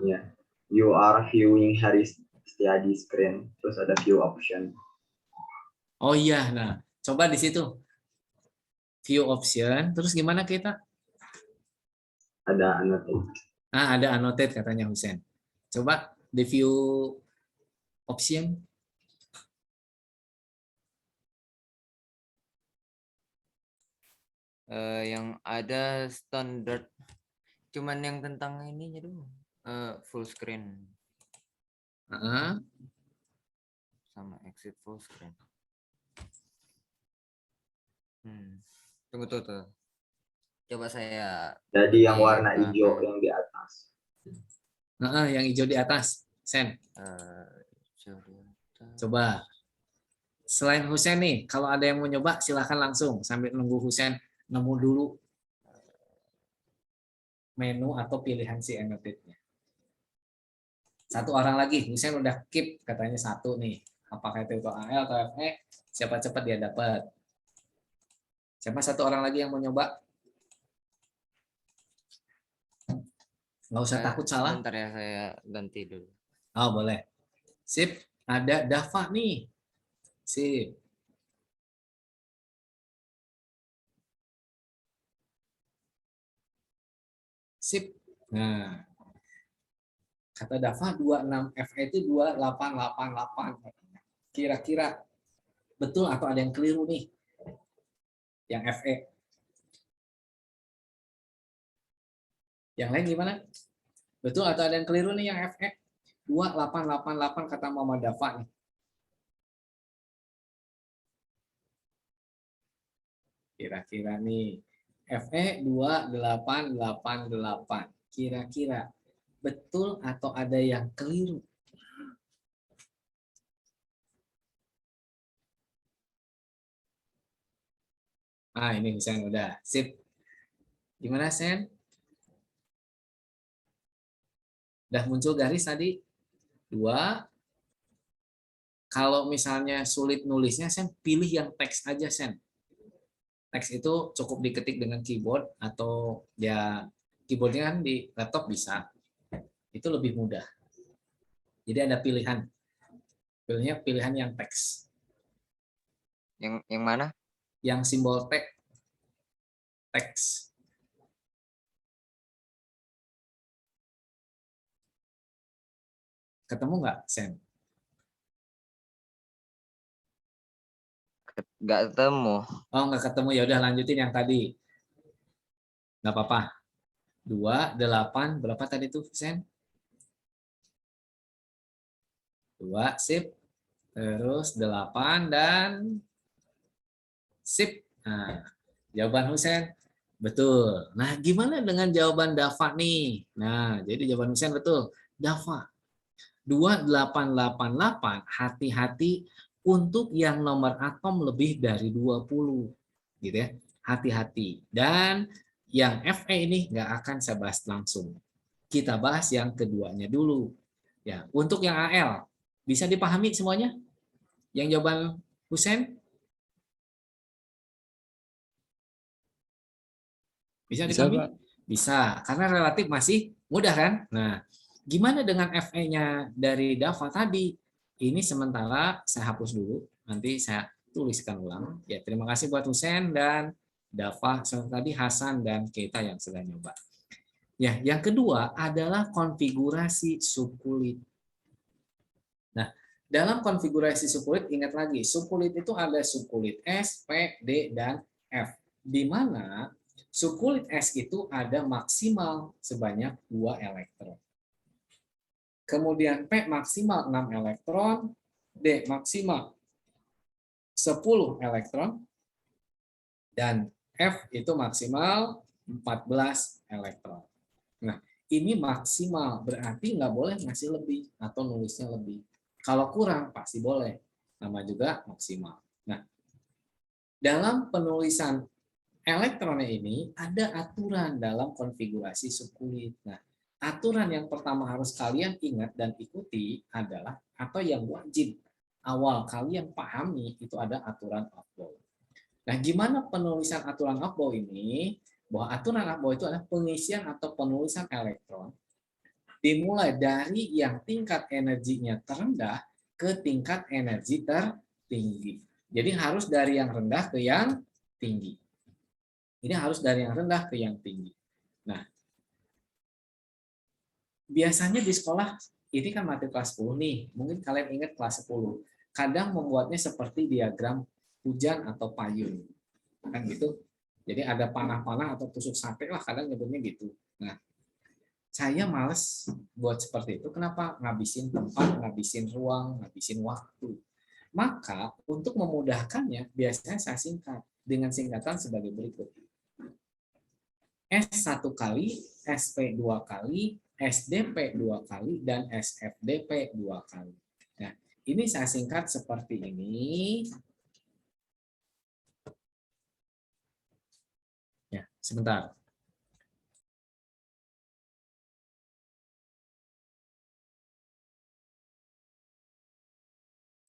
ya. You are viewing Haris Setiadi screen, terus ada view option.
Oh iya, nah coba di situ view option, terus gimana kita?
Ada annotate.
Ada annotate katanya Husen. Coba di view option.
Yang ada standar, cuman yang tentang ininya dulu. Full screen. Sama exit full screen. Tunggu tuh. Coba saya.
Jadi yang warna hijau yang di atas.
Yang hijau di atas, Sen. Coba. Selain Husen nih, kalau ada yang mau nyoba silahkan langsung sambil nunggu Husen nemu dulu menu atau pilihan si annotate-nya. Satu orang lagi, Husen udah keep katanya satu nih. Apakah itu AL atau FE? Siapa cepat dia dapat. Siapa satu orang lagi yang mau nyoba? Nggak usah takut salah.
Bentar ya, saya ganti dulu.
Oh, boleh. Sip, ada Dava nih. Sip. Sip. Nah, kata Dava 26 FE itu 2888. Kira-kira betul atau ada yang keliru nih? Yang FE. Yang lain gimana? Betul atau ada yang keliru nih yang FE? 2888 kata Mama Dava nih. Kira-kira nih. FE 2888. Kira-kira betul atau ada yang keliru? Ah, ini Sen udah. Sip. Gimana Sen? Udah muncul garis tadi? 2. Kalau misalnya sulit nulisnya, Sen, pilih yang teks aja, Sen. Teks itu cukup diketik dengan keyboard atau ya keyboardnya kan di laptop bisa. Itu lebih mudah. Jadi ada pilihan. Pilihnya pilihan yang teks.
Yang mana?
Yang simbol teks. Ketemu nggak, Sen?
Nggak ketemu.
Oh, nggak ketemu. Ya udah lanjutin yang tadi. Nggak apa-apa. 2, 8, berapa tadi tuh, Sen? 2, sip. Terus 8 dan sip. Nah, jawaban Husen betul. Nah, gimana dengan jawaban Dava nih? Nah, jadi jawaban Husen betul. Dava. 2888, hati-hati untuk yang nomor atom lebih dari 20. Gitu ya. Hati-hati. Dan yang FE ini nggak akan saya bahas langsung. Kita bahas yang keduanya dulu. Ya, untuk yang AL bisa dipahami semuanya? Yang jawaban Husen? Bisa
Bisa,
dipahami?
Pak.
Bisa, karena relatif masih mudah kan? Nah, gimana dengan FE-nya dari Dava tadi? Ini sementara saya hapus dulu, nanti saya tuliskan ulang. Ya, terima kasih buat Husen dan Dava, tadi Hasan dan Keita yang sudah nyoba. Ya, yang kedua adalah konfigurasi subkulit. Nah, dalam konfigurasi subkulit, ingat lagi, subkulit itu ada subkulit S, P, D, dan F. Di mana subkulit S itu ada maksimal sebanyak 2 elektron. Kemudian P maksimal 6 elektron, D maksimal 10 elektron, dan F itu maksimal 14 elektron. Nah, ini maksimal, berarti nggak boleh ngasih lebih atau nulisnya lebih. Kalau kurang, pasti boleh. Nama juga maksimal. Nah, dalam penulisan elektronnya ini ada aturan dalam konfigurasi subkulit. Nah, aturan yang pertama harus kalian ingat dan ikuti adalah, atau yang wajib awal kalian pahami, itu ada aturan Aufbau. Nah, gimana penulisan aturan Aufbau ini? Bahwa aturan Aufbau itu adalah pengisian atau penulisan elektron dimulai dari yang tingkat energinya terendah ke tingkat energi tertinggi. Jadi harus dari yang rendah ke yang tinggi. Ini harus dari yang rendah ke yang tinggi. Nah, biasanya di sekolah, ini kan materi kelas 10 nih, mungkin kalian ingat kelas 10. Kadang membuatnya seperti diagram hujan atau payung. Kan gitu. Jadi ada panah-panah atau tusuk sate lah, kadang nyebutnya gitu. Nah, saya males buat seperti itu. Kenapa? Ngabisin tempat, ngabisin ruang, ngabisin waktu. Maka untuk memudahkannya, biasanya saya singkat dengan singkatan sebagai berikut. S1 kali, SP 2 kali, SDP 2 kali, dan SFDP 2 kali. Nah, ini saya singkat seperti ini. Ya, sebentar.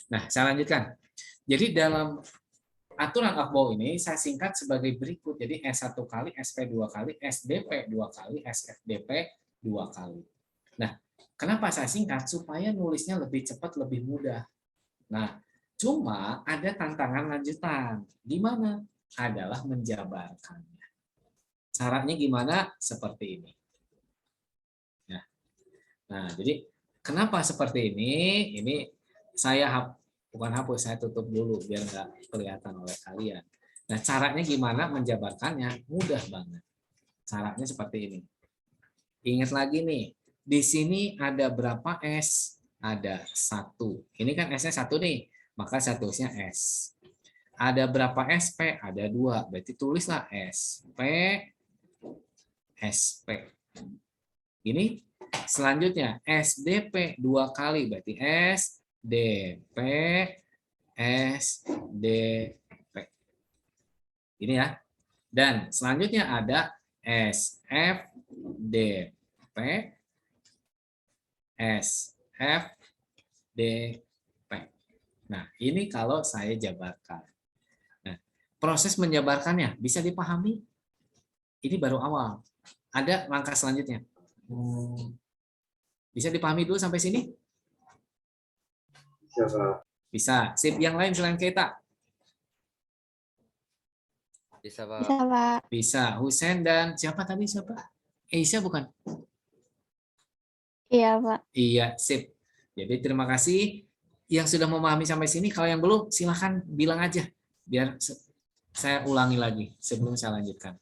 Nah, saya lanjutkan. Jadi dalam aturan Aufbau ini saya singkat sebagai berikut. Jadi S1 kali, SP 2 kali, SDP 2 kali, SFDP 2 kali. Nah, kenapa saya singkat? Supaya nulisnya lebih cepat, lebih mudah. Nah, cuma ada tantangan lanjutan. Gimana? Adalah menjabarkannya. Caranya gimana? Seperti ini. Nah, jadi kenapa seperti ini? Ini saya bukan hapus, saya tutup dulu biar nggak kelihatan oleh kalian. Nah, caranya gimana menjabarkannya? Mudah banget. Caranya seperti ini. Ingat lagi nih, di sini ada berapa S? Ada 1. Ini kan S-nya 1 nih, maka statusnya S. Ada berapa SP? Ada 2. Berarti tulislah SP, SP. Ini selanjutnya SDP 2 kali, berarti SDP, SDP. Ini ya. Dan selanjutnya ada SFDP, SFDP. Nah, ini kalau saya jabarkan. Nah, proses menjabarkannya bisa dipahami? Ini baru awal. Ada langkah selanjutnya. Bisa dipahami dulu sampai sini?
Bisa, Pak.
Bisa. Sip, yang lain selain kita?
Bisa, Pak.
Bisa, Pak.
Bisa. Husen dan siapa tadi? Siapa? Aisyah bukan?
Iya, Pak.
Iya, sip. Jadi terima kasih yang sudah memahami sampai sini. Kalau yang belum, silahkan bilang aja. Biar saya ulangi lagi sebelum saya lanjutkan.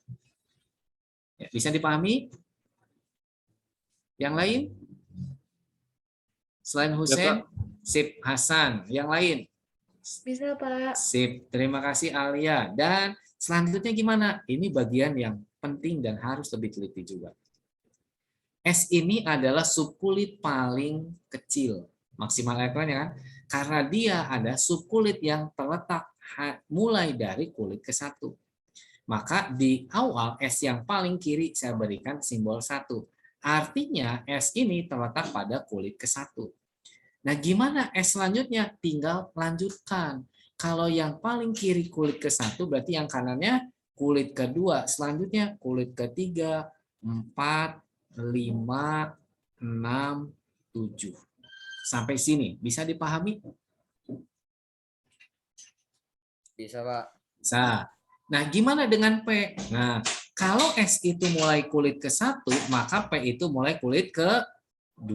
Ya, bisa dipahami? Yang lain? Selain Husen, sip. Hasan. Yang lain?
Bisa, Pak.
Sip. Terima kasih Alia. Dan selanjutnya gimana? Ini bagian yang penting dan harus lebih teliti juga. S ini adalah subkulit paling kecil, maksimal elektron ya kan? Karena dia ada subkulit yang terletak mulai dari kulit ke-1. Maka di awal S yang paling kiri saya berikan simbol 1. Artinya S ini terletak pada kulit ke-1. Nah, gimana S selanjutnya? Tinggal lanjutkan. Kalau yang paling kiri kulit ke-1 berarti yang kanannya kulit kedua. Selanjutnya kulit ketiga, 4, 5, 6, 7. Sampai sini bisa dipahami?
Bisa, Pak.
Bisa. Nah, gimana dengan P? Nah, kalau S itu mulai kulit ke-1, maka P itu mulai kulit ke-2.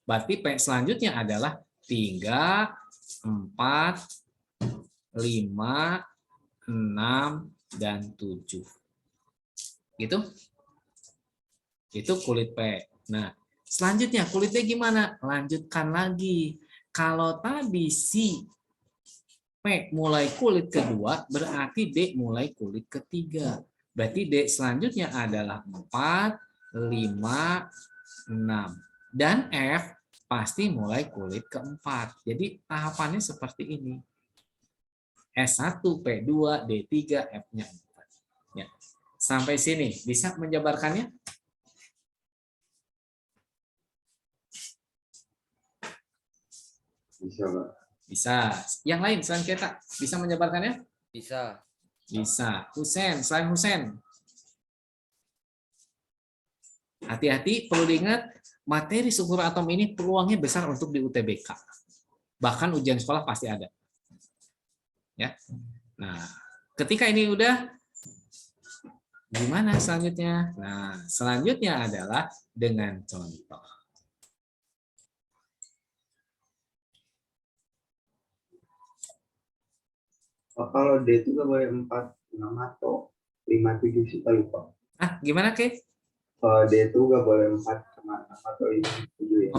Berarti P selanjutnya adalah 3, 4, 5, 6, dan 7. Gitu? Itu kulit P. Nah, selanjutnya kulit D gimana? Lanjutkan lagi. Kalau tadi si P mulai kulit kedua, berarti D mulai kulit ketiga. Berarti D selanjutnya adalah 4, 5, 6. Dan F pasti mulai kulit keempat. Jadi tahapannya seperti ini. S1, P2, D3, F-nya 4. Ya. Sampai sini. Bisa menjabarkannya?
Bisa, Pak.
Bisa. Yang lain selain kita bisa menjabarkannya?
Bisa.
Bisa. Husen, selain Husen. Hati-hati, perlu diingat, materi struktur atom ini peluangnya besar untuk di UTBK. Bahkan ujian sekolah pasti ada. Ya. Nah, ketika ini udah, gimana selanjutnya? Nah, selanjutnya adalah dengan contoh.
Oh, kalau D itu nggak boleh 4, 6 atau 5, 7 sih, Pak, lupa.
Ah, gimana, Kay?
Kalau D itu nggak boleh 4, 6 atau 5, 7 ya.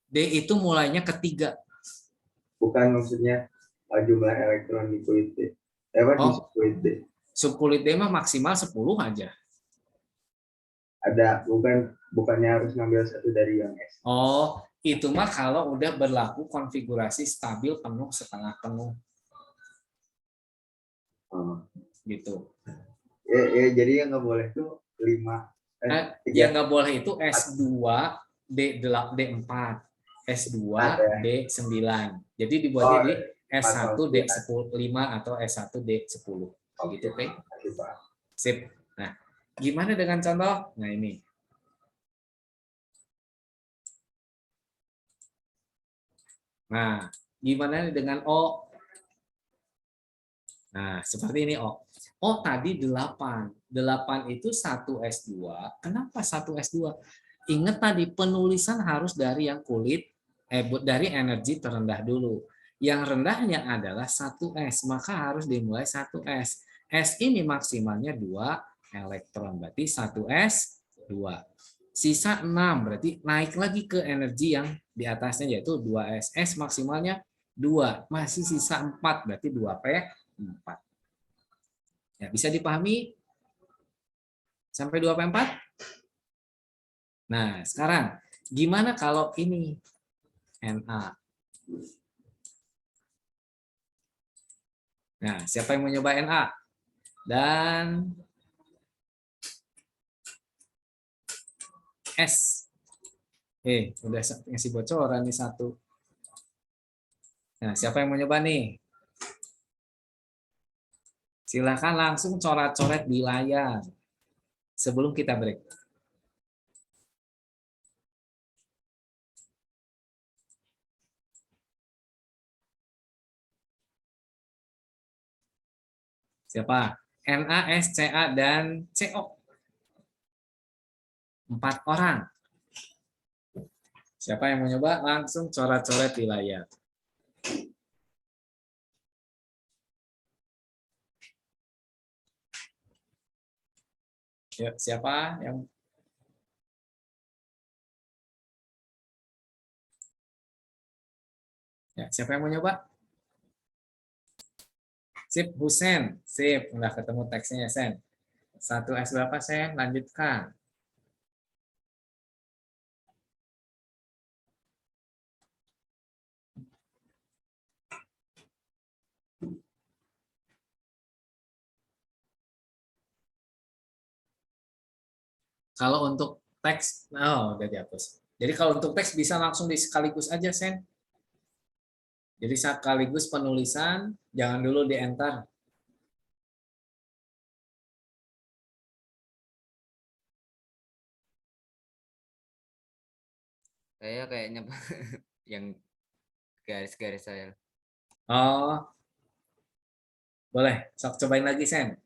D itu mulainya ketiga.
Bukan maksudnya jumlah elektron di kulit D. Di kulit D.
Subkulit D mah maksimal 10 aja.
Ada, bukannya harus ngambil satu dari yang S.
Oh, itu mah kalau udah berlaku konfigurasi stabil penuh setengah penuh. Gitu.
Jadi yang nggak boleh tuh 5.
Yang nggak boleh itu S2 D4, S2 D9. Jadi dibuat jadi S1 D5 atau S1 D10. Gitu, Pak. Sip. Nah, gimana dengan contoh? Nah, ini. Nah, gimana dengan O? Nah, seperti ini O. O tadi 8. 8 itu 1 S2. Kenapa 1 S2? Ingat tadi penulisan harus dari yang dari energi terendah dulu. Yang rendahnya adalah 1s, maka harus dimulai 1s. S ini maksimalnya 2 elektron, berarti 1s 2. Sisa 6, berarti naik lagi ke energi yang di atasnya yaitu 2s. S maksimalnya 2, masih sisa 4, berarti 2p4. Ya, bisa dipahami sampai 2p4? Nah, sekarang gimana kalau ini Na? Nah, siapa yang mau nyoba Na? Dan S. Udah ngasih bocoran nih satu. Nah, siapa yang mau nyoba nih? Silakan langsung coret-coret di layar sebelum kita break. Siapa? NaSCa dan CO. 4 orang. Siapa yang mau nyoba? Langsung coret-coret di layar. Yuk, siapa yang siapa yang mau nyoba? Sip, Husen. Sip, udah ketemu teksnya, Sen. 1S berapa, Sen? Lanjutkan. Kalau untuk teks, udah dihapus. Jadi kalau untuk teks bisa langsung di sekaligus aja, Sen. Jadi sekaligus penulisan, jangan dulu di enter.
Saya kayaknya yang garis-garis saya.
Oh, boleh. Sok cobain lagi, Sen.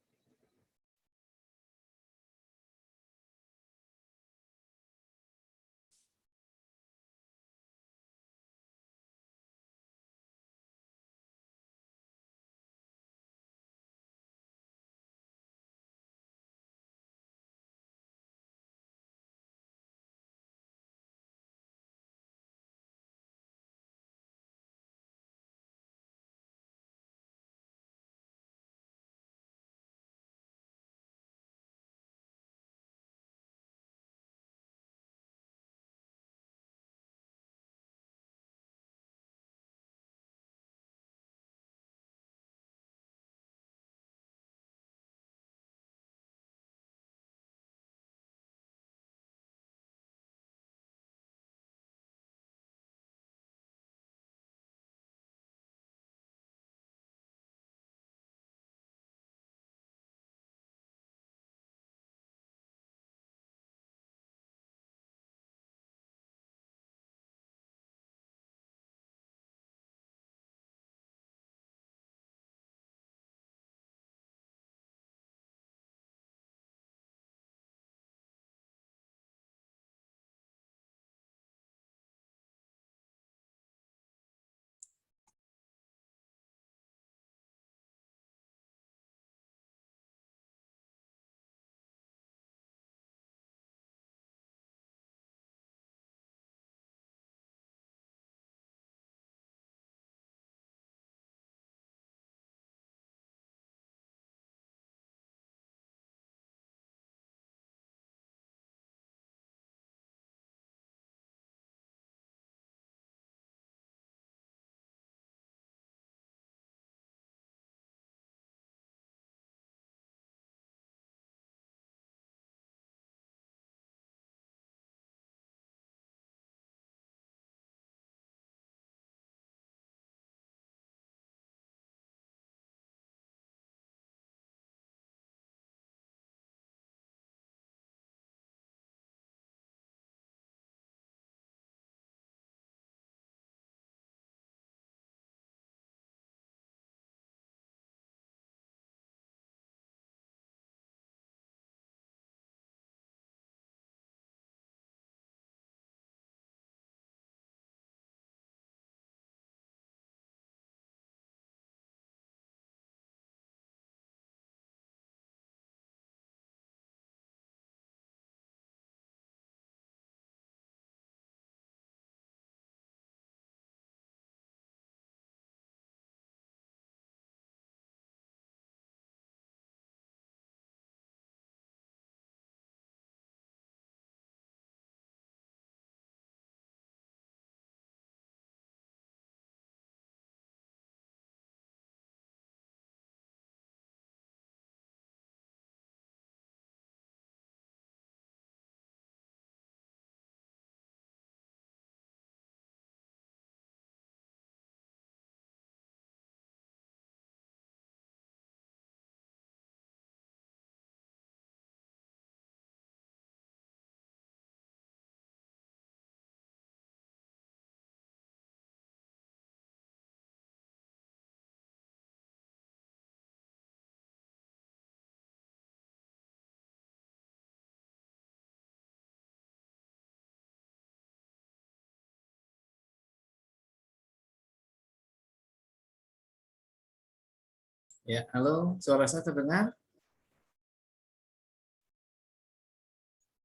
Ya, halo, suara saya terdengar?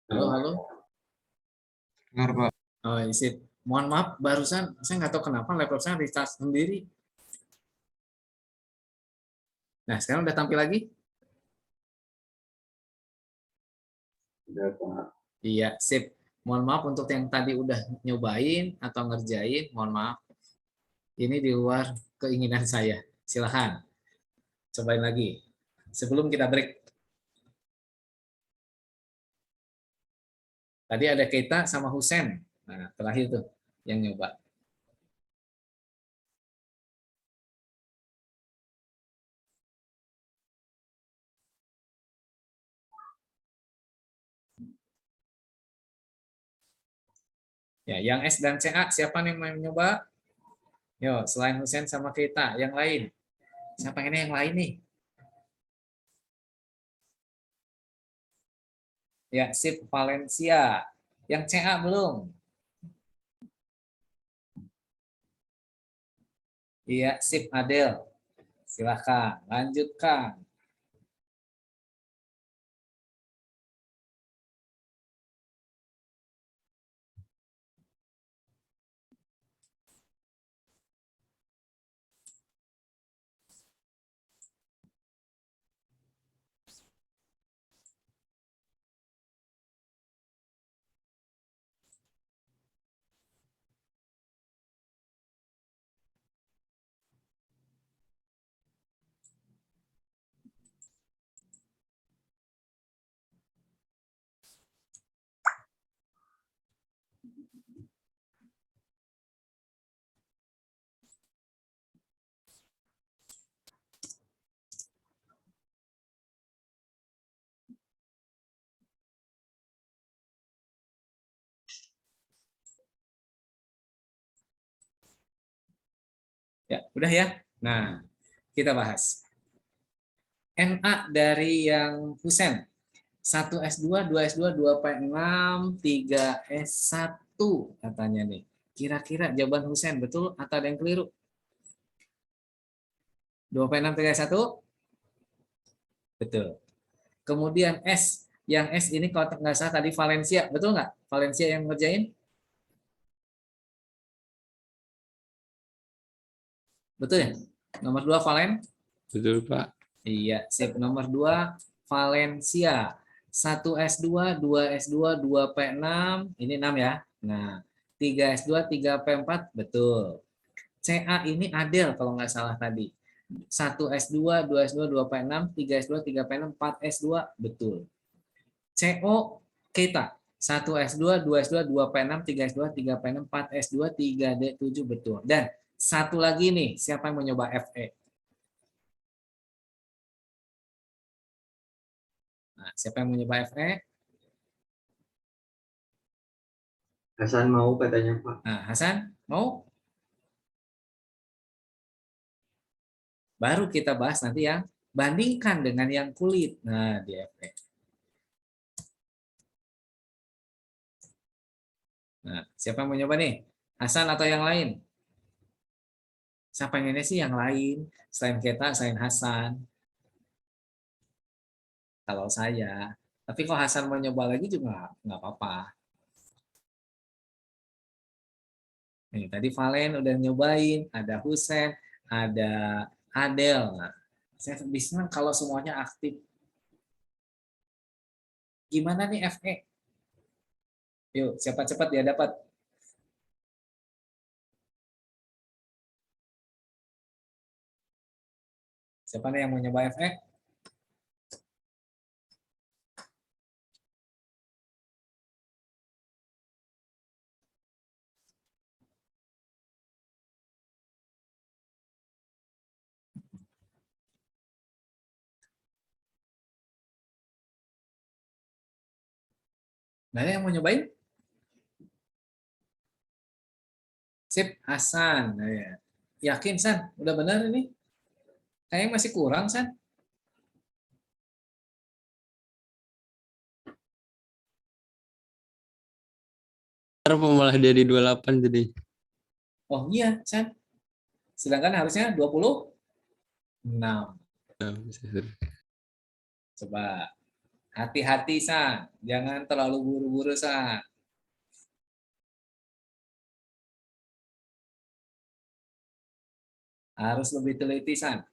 Halo, halo.
Benar, Pak.
Oh, isi. Mohon maaf, barusan saya nggak tahu kenapa laptop saya restart sendiri. Nah, sekarang udah tampil lagi?
Udah, Pak.
Iya, sip. Mohon maaf untuk yang tadi udah nyobain atau ngerjain, mohon maaf. Ini di luar keinginan saya. Silahkan, cobain lagi. Sebelum kita break. Tadi ada Keita sama Husen. Nah, terakhir tuh yang nyoba. Ya, yang S dan CA, siapa yang mau nyoba? Yo, selain Husen sama Keita, yang lain. Siapa ini yang lain nih? Ya, sip Valencia. Yang CA belum? Iya, sip Adel. Silakan, lanjutkan. Ya, udah ya. Nah, kita bahas. NA dari yang Husen. 1S2, 2S2, 2P6, 3S1 katanya nih. Kira-kira jawaban Husen betul atau ada yang keliru? 2P6, 3S1? Betul. Kemudian S. Yang S ini kalau nggak salah tadi Valencia. Betul nggak? Valencia yang ngerjain? Betul ya? Nomor 2 Valen?
Betul, Pak.
Iya, sip. Nomor 2 Valencia. 1S2, 2S2, 2P6, ini 6 ya. Nah, 3S2, 3P4, betul. CA ini Adel kalau nggak salah tadi. 1S2, 2S2, 2P6, 3S2, 3P6, 4S2, betul. CO Keita. 1S2, 2S2, 2P6, 3S2, 3P6, 4S2, 3D7, betul. Dan satu lagi nih, siapa yang mau nyoba FE? Nah, siapa yang mau nyoba FE?
Hasan mau katanya, Pak.
Nah, Hasan, mau? Baru kita bahas nanti yang bandingkan dengan yang kulit. Nah, di FE. Nah, siapa yang mau nyoba nih? Hasan atau yang lain? Saya pengennya sih yang lain. Selain kita, selain Hasan. Kalau saya. Tapi kalau Hasan mau nyoba lagi juga nggak apa-apa. Nih, tadi Valen udah nyobain. Ada Husen, ada Adel. Nah, saya bisa kalau semuanya aktif. Gimana nih FE? Yuk, cepat-cepat dia dapat. Siapa nih yang mau nyoba FE? Nah, yang mau nyobain? Sip, Hasan. Nah, ya. Yakin, San? Udah benar ini? Kayaknya masih kurang, San.
Kenapa malah jadi 28 jadi?
Oh iya, San. Sedangkan harusnya 26.
Nah, bisa seru.
Coba hati-hati San, jangan terlalu buru-buru San. Harus lebih teliti San.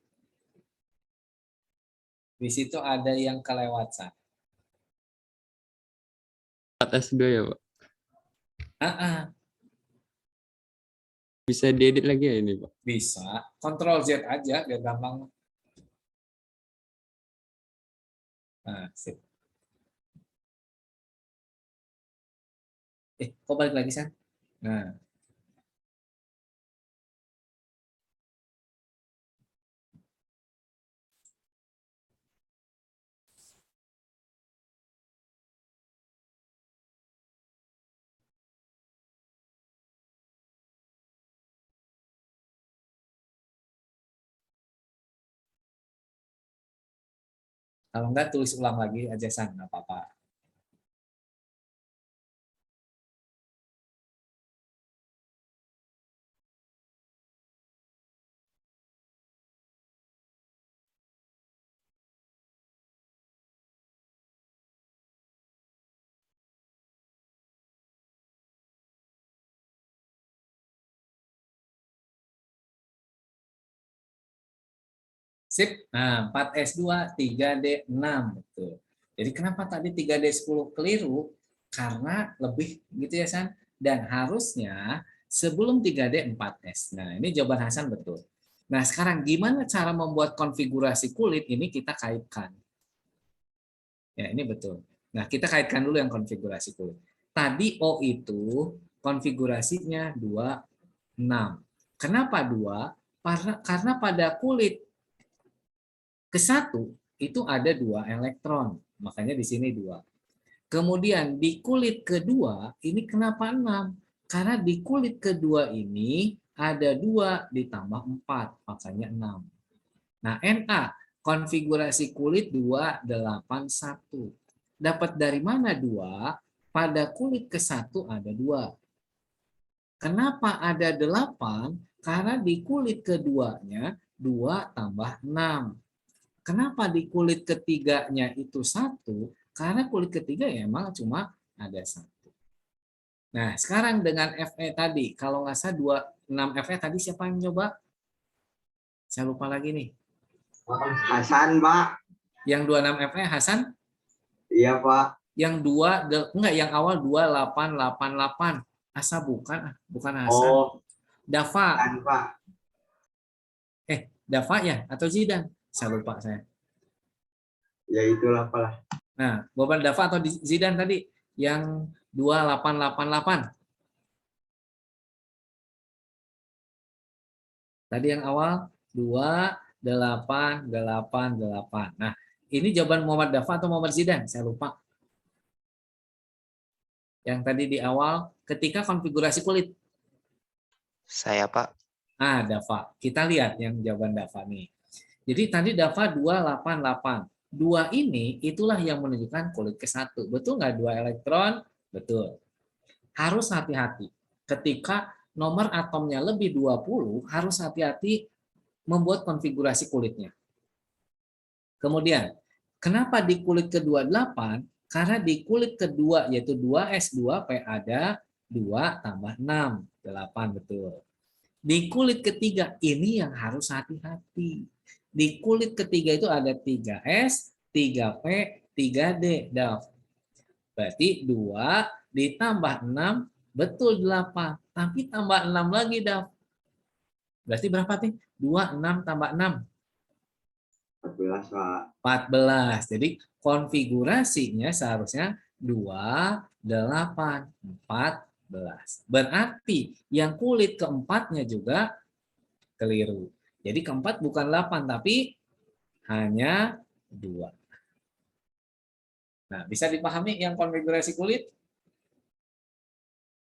Di situ ada yang kelewat San.
4S2 ya, Pak?
Ah,
Bisa diedit lagi ya ini, Pak?
bisa. Ctrl Z aja biar gampang. Nah, sip. Kok balik lagi San? Nah, kalau enggak tulis ulang lagi aja San, nggak apa-apa. Sip. Nah, 4S2, 3D6. Betul. Jadi kenapa tadi 3D10 keliru? Karena lebih gitu ya, San. Dan harusnya sebelum 3D 4S. Nah, ini jawaban Hasan betul. Nah, sekarang gimana cara membuat konfigurasi kulit? Ini kita kaitkan. Ya, ini betul. Nah, kita kaitkan dulu yang konfigurasi kulit. Tadi O itu konfigurasinya 26. Kenapa 2? Karena pada kulit ke-1 itu ada 2 elektron, makanya di sini 2. Kemudian di kulit kedua ini kenapa 6? Karena di kulit kedua ini ada 2 ditambah 4, makanya 6. Nah, Na konfigurasi kulit 281. Dapat dari mana 2? Pada kulit ke-1 ada 2. Kenapa ada 8? Karena di kulit keduanya 2 tambah 6. Kenapa di kulit ketiganya itu 1? Karena kulit ketiga ya emang cuma ada 1. Nah, sekarang dengan FE tadi, kalau nggak salah 26 FE tadi siapa yang nyoba? Saya lupa lagi nih.
Hasan, Pak.
Yang 26 FE Hasan?
Iya, Pak.
Yang enggak, yang awal 2888. Asa bukan Hasan.
Oh,
Dafa.
kan, Pak.
Dafa ya atau Zidan? Saya lupa saya.
Ya itulah, Pak.
Nah, Boban Dafa atau Zidan tadi yang 2888. Tadi yang awal 2888. Nah, ini jawaban Muhammad Dafa atau Muhammad Zidan? Saya lupa. Yang tadi di awal ketika konfigurasi kulit.
Saya, Pak.
Dafa. Kita lihat yang jawaban Dafa nih. Jadi tadi Dafa 288. 2 ini itulah yang menunjukkan kulit ke-1. Betul nggak 2 elektron? Betul. Harus hati-hati. Ketika nomor atomnya lebih 20, harus hati-hati membuat konfigurasi kulitnya. Kemudian, kenapa di kulit kedua 8? Karena di kulit kedua yaitu 2S2P ada 2 tambah 6. 8 betul. Di kulit ketiga ini yang harus hati-hati. Di kulit ketiga itu ada 3S, 3P, 3D. Berarti 2 ditambah 6, betul 8. Tapi tambah 6 lagi, Berarti berapa nih? 2, 6 tambah 6.
14, Pak.
14. Jadi konfigurasinya seharusnya 2, 8, 14. Berarti yang kulit keempatnya juga keliru. Jadi keempat bukan 8, tapi hanya 2. Nah, bisa dipahami yang konfigurasi kulit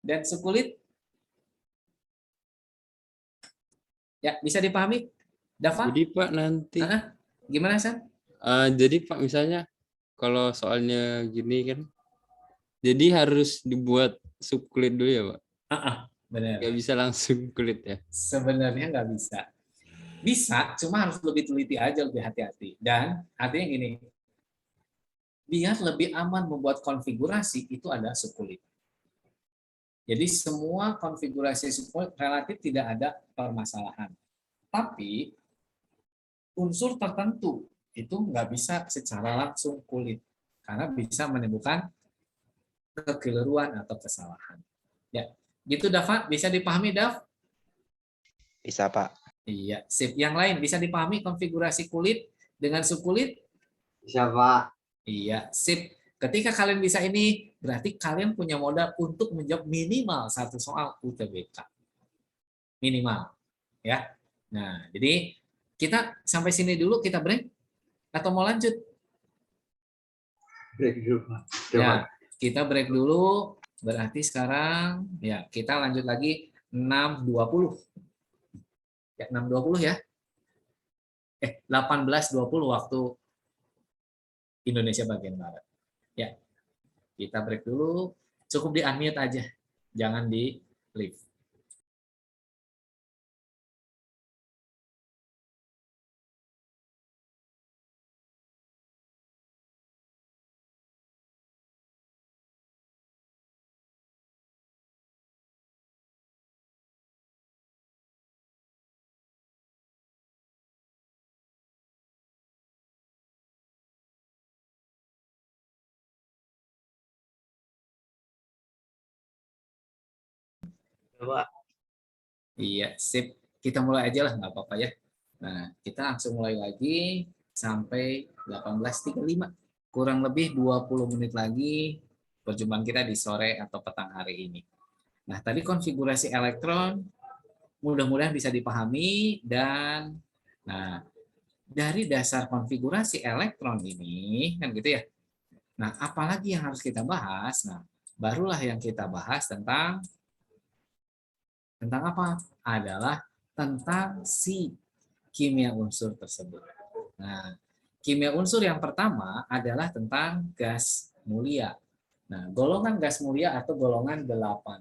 dan sekulit? Ya, bisa dipahami? Dafa?
Jadi Pak nanti,
Gimana, San?
jadi Pak misalnya kalau soalnya gini kan, jadi harus dibuat subkulit dulu ya Pak?
Benar.
Nggak bisa langsung kulit ya?
Sebenarnya nggak bisa. Bisa, cuma harus lebih teliti aja, lebih hati-hati. Dan artinya gini, biar lebih aman membuat konfigurasi itu ada sukulit. Jadi semua konfigurasi sukulit relatif tidak ada permasalahan. Tapi unsur tertentu itu nggak bisa secara langsung kulit karena bisa menimbulkan kekeliruan atau kesalahan. Ya, gitu Dava, bisa dipahami Dav?
Bisa, Pak.
Iya, sip. Yang lain bisa dipahami konfigurasi kulit dengan sukulit?
Bisa, Pak.
Iya, sip. Ketika kalian bisa ini, berarti kalian punya modal untuk menjawab minimal satu soal UTBK. Minimal. Ya. Nah, jadi kita sampai sini dulu, kita break? Atau mau lanjut?
Break dulu, Pak.
Ya, kita break dulu. Berarti sekarang, ya kita lanjut lagi 6.20. Ya, 6.20 ya. 18.20 waktu Indonesia bagian Barat. Ya, kita break dulu. Cukup di-unmute aja. Jangan di-leave.
Pak.
Iya, sip. Kita mulai aja lah, nggak apa-apa ya. Nah, kita langsung mulai lagi sampai 18.35. Kurang lebih 20 menit lagi perjumpaan kita di sore atau petang hari ini. Nah, tadi konfigurasi elektron mudah-mudahan bisa dipahami dan nah, dari dasar konfigurasi elektron ini kan gitu ya. Nah, apalagi yang harus kita bahas? Nah, barulah yang kita bahas tentang apa? Adalah tentang si kimia unsur tersebut. Nah, kimia unsur yang pertama adalah tentang gas mulia. Nah, golongan gas mulia atau golongan 8.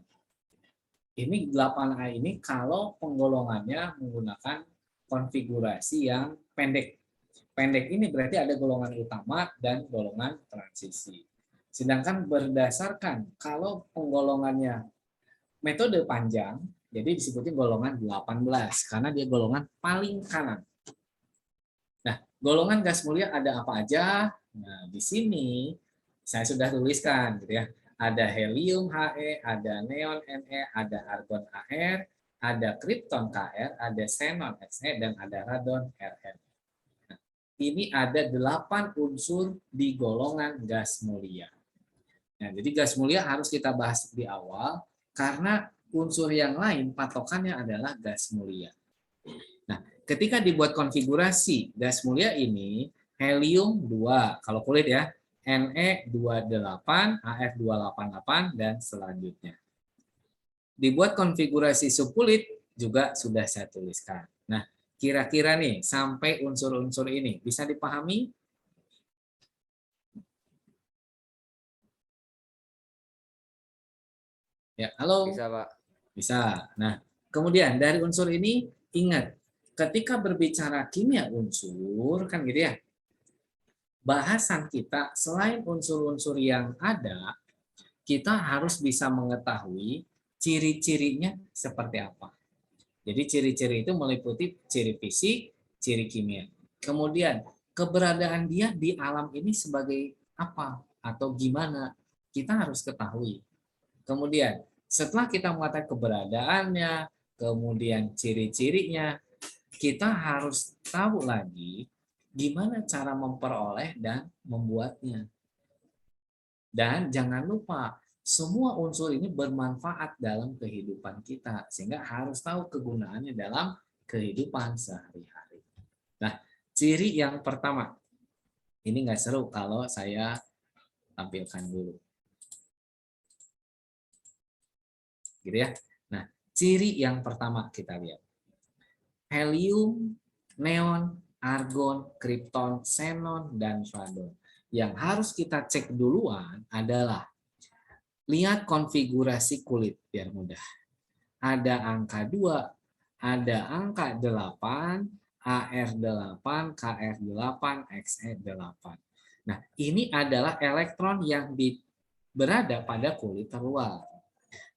Ini 8A ini kalau penggolongannya menggunakan konfigurasi yang pendek. Pendek ini berarti ada golongan utama dan golongan transisi. Sedangkan berdasarkan kalau penggolongannya metode panjang, jadi disebutnya golongan 18 karena dia golongan paling kanan. Nah, golongan gas mulia ada apa aja? Nah, di sini saya sudah tuliskan gitu ya. Ada helium He, ada neon Ne, ada argon Ar, ada krypton Kr, ada xenon Xe, dan ada radon Rn. Nah, ini ada 8 unsur di golongan gas mulia. Nah, jadi gas mulia harus kita bahas di awal karena unsur yang lain patokannya adalah gas mulia. Nah, ketika dibuat konfigurasi gas mulia ini, helium 2, kalau kulit ya, Ne28, Af288, dan selanjutnya. Dibuat konfigurasi subkulit juga sudah saya tuliskan. Nah, kira-kira nih, sampai unsur-unsur ini bisa dipahami? Ya, halo?
Bisa, Pak.
Bisa. Nah, kemudian dari unsur ini, ingat, ketika berbicara kimia unsur, kan gitu ya, bahasan kita selain unsur-unsur yang ada, kita harus bisa mengetahui ciri-cirinya seperti apa. Jadi ciri-ciri itu meliputi ciri fisik, ciri kimia. Kemudian keberadaan dia di alam ini sebagai apa atau gimana, kita harus ketahui. Kemudian setelah kita mengetahui keberadaannya, kemudian ciri-cirinya, kita harus tahu lagi gimana cara memperoleh dan membuatnya. Dan jangan lupa, semua unsur ini bermanfaat dalam kehidupan kita, sehingga harus tahu kegunaannya dalam kehidupan sehari-hari. Nah, ciri yang pertama, ini nggak seru kalau saya tampilkan dulu. Gitu ya. Nah, ciri yang pertama kita lihat. Helium, neon, argon, krypton, xenon, dan radon. Yang harus kita cek duluan adalah lihat konfigurasi kulit biar mudah. Ada angka 2, ada angka 8, AR8, KR8, XE8. Nah, ini adalah elektron yang berada pada kulit terluar.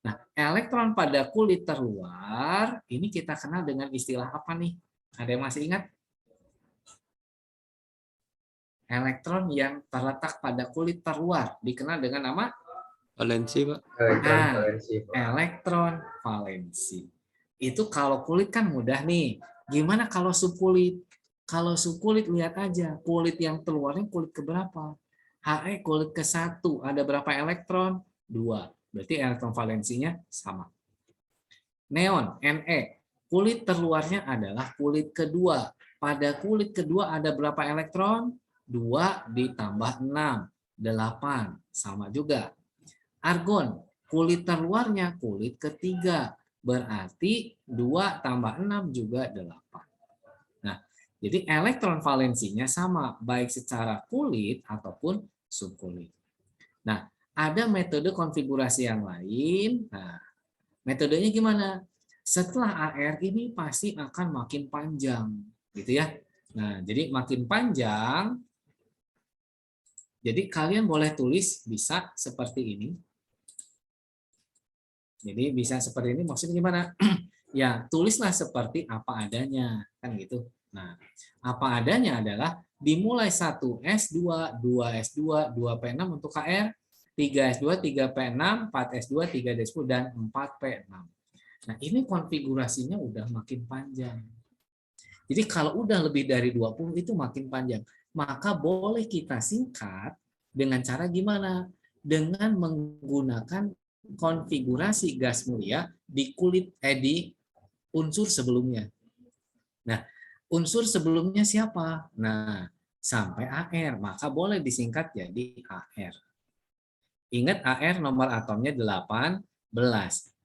Nah, elektron pada kulit terluar, ini kita kenal dengan istilah apa nih? Ada yang masih ingat? Elektron yang terletak pada kulit terluar dikenal dengan nama
Valensi, Pak.
Elektron valensi, Pak.
elektron valensi. Itu kalau kulit kan mudah nih. Gimana kalau subkulit? Kalau subkulit lihat aja, kulit yang keluarnya kulit keberapa? He kulit ke-1, ada berapa elektron? 2. Berarti elektron valensinya sama. Neon, Ne, kulit terluarnya adalah kulit kedua. Pada kulit kedua ada berapa elektron? 2 ditambah 6, 8. Sama juga. Argon, kulit terluarnya kulit ketiga. Berarti 2 tambah 6 juga 8. Nah, jadi elektron valensinya sama, baik secara kulit ataupun subkulit. Nah, ada metode konfigurasi yang lain. Nah, metodenya gimana? Setelah AR ini pasti akan makin panjang, gitu ya. Nah, jadi makin panjang. Jadi kalian boleh tulis bisa seperti ini. Jadi bisa seperti ini maksudnya gimana? Ya, tulislah seperti apa adanya, kan gitu. Nah, apa adanya adalah dimulai 1S2, 2S2, 2P6 untuk KR, 3S2, 3P6, 4S2, 3D10, dan 4P6. Nah, ini konfigurasinya udah makin panjang. Jadi kalau udah lebih dari 20 itu makin panjang. Maka boleh kita singkat dengan cara gimana? Dengan menggunakan konfigurasi gas mulia di di unsur sebelumnya. Nah, unsur sebelumnya siapa? Nah, sampai AR, maka boleh disingkat jadi AR. Ingat AR nomor atomnya 18.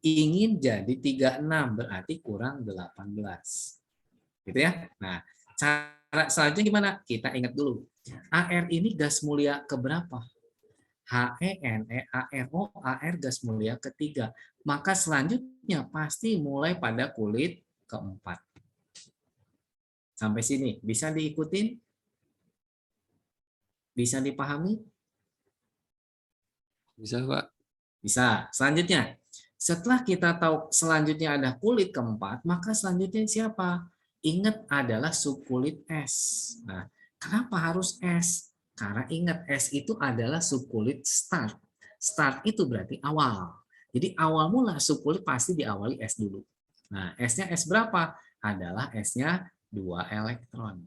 Ingin jadi 36, berarti kurang 18. Gitu ya. Nah, cara selanjutnya gimana? Kita ingat dulu. AR ini gas mulia keberapa? He, Ne, ARO, AR gas mulia ketiga. Maka selanjutnya pasti mulai pada kulit keempat. Sampai sini bisa diikutin? Bisa dipahami?
Bisa, Pak.
Bisa. Selanjutnya, setelah kita tahu selanjutnya ada kulit keempat, maka selanjutnya siapa? Ingat adalah subkulit S. Nah, kenapa harus S? Karena ingat S itu adalah subkulit start. Start itu berarti awal. Jadi awal mula subkulit pasti diawali S dulu. Nah, S-nya S berapa? Adalah S-nya 2 elektron.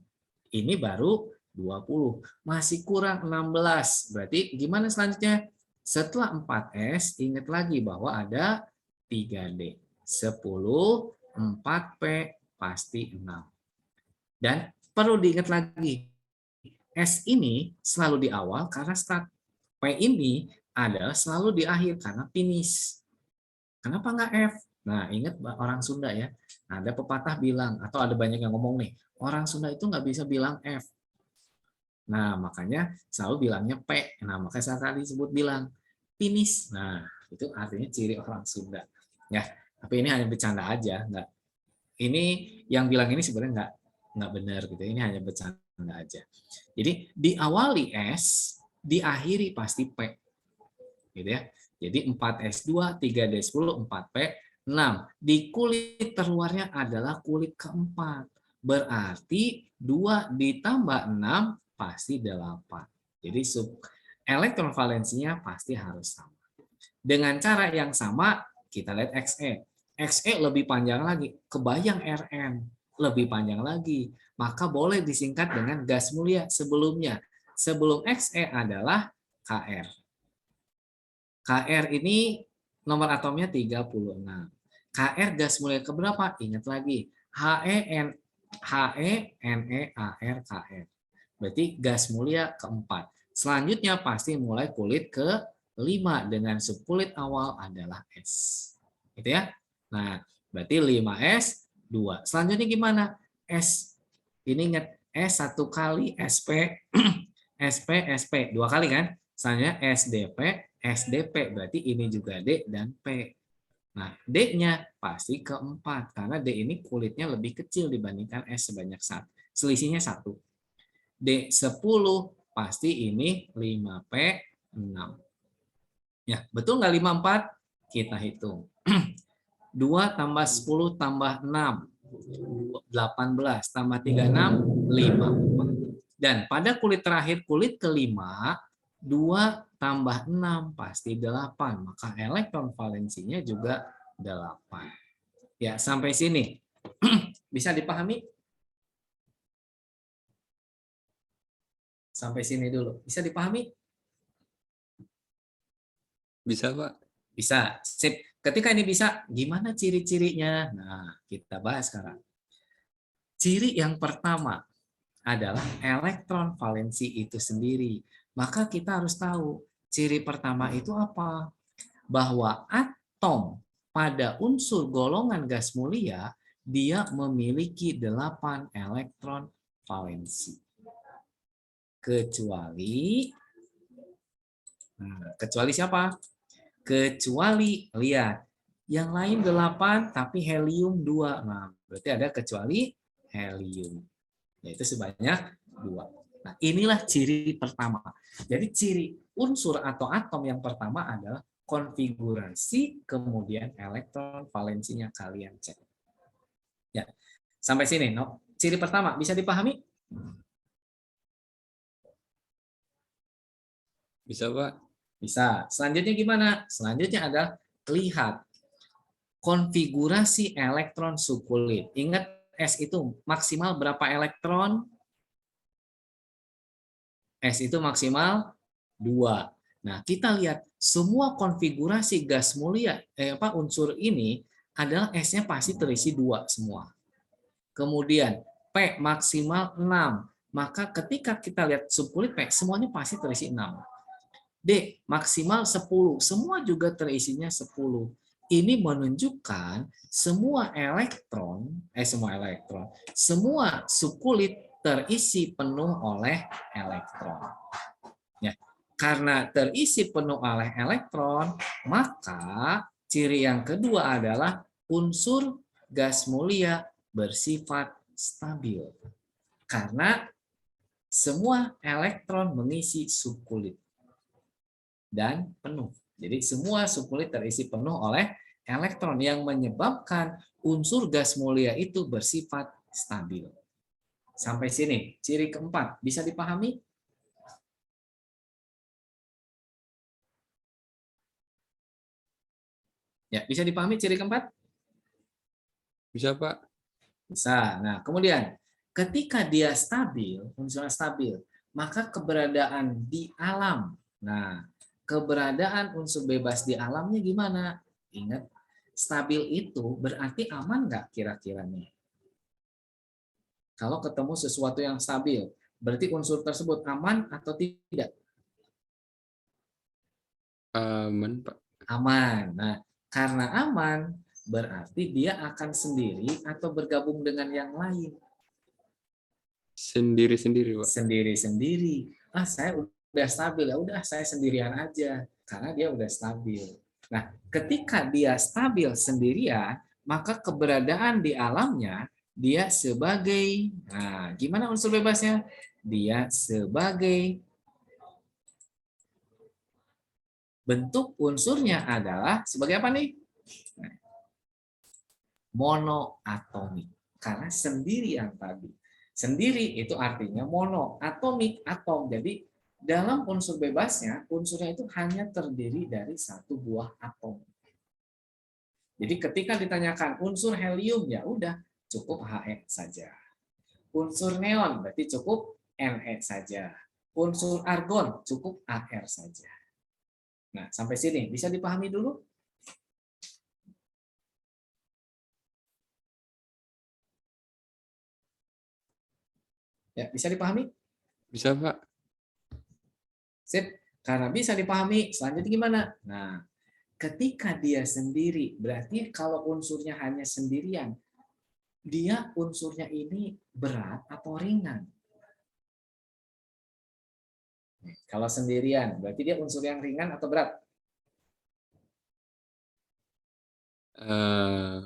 Ini baru 20. Masih kurang 16. Berarti gimana selanjutnya? Setelah 4S, ingat lagi bahwa ada 3D. 10, 4P, pasti 6. Dan perlu diingat lagi, S ini selalu di awal karena start. P ini adalah selalu di akhir karena finish. Kenapa nggak F? Nah, ingat orang Sunda ya. Ada pepatah bilang, atau ada banyak yang ngomong nih, orang Sunda itu nggak bisa bilang F. Nah, makanya selalu bilangnya P. Nah, makanya saya tadi sebut bilang finish. Nah, itu artinya ciri orang Sunda. Ya, tapi ini hanya bercanda aja, nggak. Ini yang bilang ini sebenarnya nggak benar gitu. Ini hanya bercanda aja. Jadi diawali S, diakhiri pasti P. Gitu ya. Jadi 4S2, 3D10, 4P6. Di kulit terluarnya adalah kulit keempat. Berarti 2 ditambah 6 pasti 8. Jadi elektron valensinya pasti harus sama. Dengan cara yang sama, kita lihat Xe. Xe lebih panjang lagi. Kebayang Rn lebih panjang lagi. Maka boleh disingkat dengan gas mulia sebelumnya. Sebelum Xe adalah Kr. Kr ini nomor atomnya 36. Kr gas mulia keberapa? Ingat lagi. He, Ne, Ar, Kr. Berarti gas mulia keempat. Selanjutnya pasti mulai kulit ke-5 dengan subkulit awal adalah S. Gitu ya. Nah, berarti 5S, 2. Selanjutnya gimana? S. Ini ingat S 1 kali, SP, SP, SP. 2 kali kan? Selanjutnya SDP, SDP. Berarti ini juga D dan P. Nah, D-nya pasti keempat, karena D ini kulitnya lebih kecil dibandingkan S sebanyak 1. Selisihnya 1. D10 pasti ini 5P6. Ya, betul nggak 54? Kita hitung. 2 tambah 10 tambah 6. 18 tambah 36, 54. Dan pada kulit terakhir, kulit kelima, 2 tambah 6 pasti 8. Maka elektron valensinya juga 8. Ya, sampai sini. Bisa dipahami? Sampai sini dulu. Bisa dipahami?
Bisa, Pak.
Bisa. Sip. Ketika ini bisa, gimana ciri-cirinya? Nah, kita bahas sekarang. Ciri yang pertama adalah elektron valensi itu sendiri. Maka kita harus tahu ciri pertama itu apa? Bahwa atom pada unsur golongan gas mulia dia memiliki 8 elektron valensi. Kecuali siapa? Kecuali, lihat, yang lain 8 tapi helium 2. Nah, berarti ada kecuali helium, yaitu sebanyak 2. Nah, inilah ciri pertama. Jadi ciri unsur atau atom yang pertama adalah konfigurasi, kemudian elektron valensinya kalian cek. Ya, sampai sini, no? Ciri pertama bisa dipahami?
Bisa, Pak.
Bisa. Selanjutnya gimana? Selanjutnya adalah lihat konfigurasi elektron sukulit. Ingat S itu maksimal berapa elektron? S itu maksimal 2. Nah, kita lihat semua konfigurasi gas mulia, unsur ini adalah S-nya pasti terisi 2 semua. Kemudian P maksimal 6. Maka ketika kita lihat subkulit P, semuanya pasti terisi 6. D maksimal 10, semua juga terisinya 10. Ini menunjukkan semua subkulit terisi penuh oleh elektron. Ya, karena terisi penuh oleh elektron, maka ciri yang kedua adalah unsur gas mulia bersifat stabil. Karena semua elektron mengisi subkulit dan penuh. Jadi semua subkulit terisi penuh oleh elektron yang menyebabkan unsur gas mulia itu bersifat stabil. Sampai sini, ciri keempat. Bisa dipahami? Ya, bisa dipahami ciri keempat?
Bisa, Pak.
Bisa. Nah, kemudian ketika dia stabil, unsurnya stabil, maka keberadaan di alam. Nah, keberadaan unsur bebas di alamnya gimana? Ingat, stabil itu berarti aman nggak kira-kira nih? Kalau ketemu sesuatu yang stabil, berarti unsur tersebut aman atau tidak?
Aman, Pak.
Aman. Nah, karena aman, berarti dia akan sendiri atau bergabung dengan yang lain?
Sendiri-sendiri, Pak.
Sendiri-sendiri. Saya udah stabil, ya udah saya sendirian aja karena dia udah stabil. Nah, ketika dia stabil sendirian, maka keberadaan di alamnya dia sebagai, nah, gimana unsur bebasnya? Dia sebagai, bentuk unsurnya adalah sebagai apa nih? Monoatomik. Karena sendirian tadi. Sendiri itu artinya mono, atomik, atom. Jadi dalam unsur bebasnya, unsurnya itu hanya terdiri dari satu buah atom. Jadi ketika ditanyakan unsur helium, ya udah cukup He saja. Unsur neon berarti cukup Ne saja. Unsur argon cukup Ar saja. Nah, sampai sini bisa dipahami dulu? Ya, bisa dipahami?
Bisa, Pak.
Sip. Karena bisa dipahami, selanjutnya gimana? Nah, ketika dia sendiri, berarti kalau unsurnya hanya sendirian, dia unsurnya ini berat atau ringan? Kalau sendirian, berarti dia unsur yang ringan atau berat?
Eh,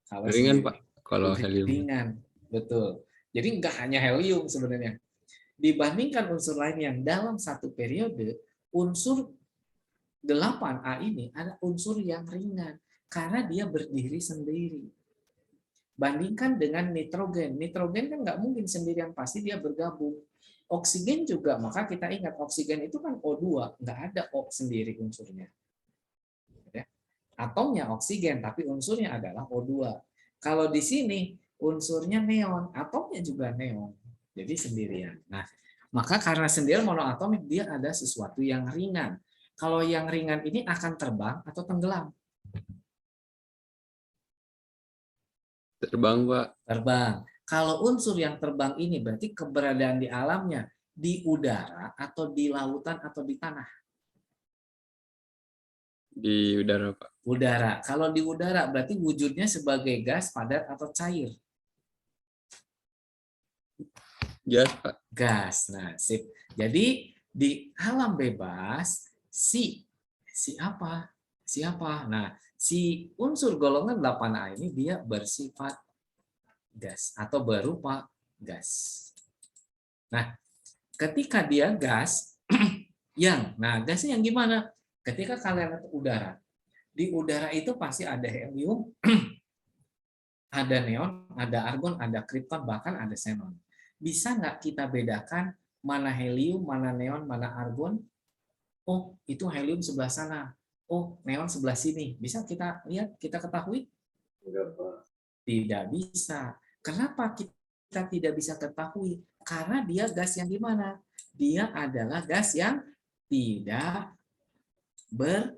Kalau
ringan,
sendiri.
Pak. Kalau helium.
Ringan, betul. Jadi nggak hanya helium sebenarnya. Dibandingkan unsur lain yang dalam satu periode, unsur 8A ini ada unsur yang ringan karena dia berdiri sendiri. Bandingkan dengan nitrogen. Nitrogen kan nggak mungkin sendirian, pasti dia bergabung. Oksigen juga, maka kita ingat oksigen itu kan O2, nggak ada O sendiri unsurnya. Atomnya oksigen, tapi unsurnya adalah O2. Kalau di sini unsurnya neon, atomnya juga neon. Jadi sendirian. Nah, maka karena sendirian monoatomik, dia ada sesuatu yang ringan. Kalau yang ringan ini akan terbang atau tenggelam?
Terbang, Pak.
Terbang. Kalau unsur yang terbang ini berarti keberadaan di alamnya di udara atau di lautan atau di tanah?
Di udara, Pak.
Udara. Kalau di udara berarti wujudnya sebagai gas, padat, atau cair?
Gas, Pak.
Gas. Nah, sip. Jadi di alam bebas si apa? Siapa? Nah, si unsur golongan 8A ini dia bersifat gas atau berupa gas. Nah, ketika dia gas gasnya yang gimana? Ketika kalian lihat udara, di udara itu pasti ada helium, ada neon, ada argon, ada kripton, bahkan ada xenon. Bisa nggak kita bedakan mana helium, mana neon, mana argon? Oh, itu helium sebelah sana. Oh, neon sebelah sini. Bisa kita lihat, kita ketahui? Tidak bisa. Kenapa kita tidak bisa ketahui? Karena dia gas yang gimana? Dia adalah gas yang tidak berwarna.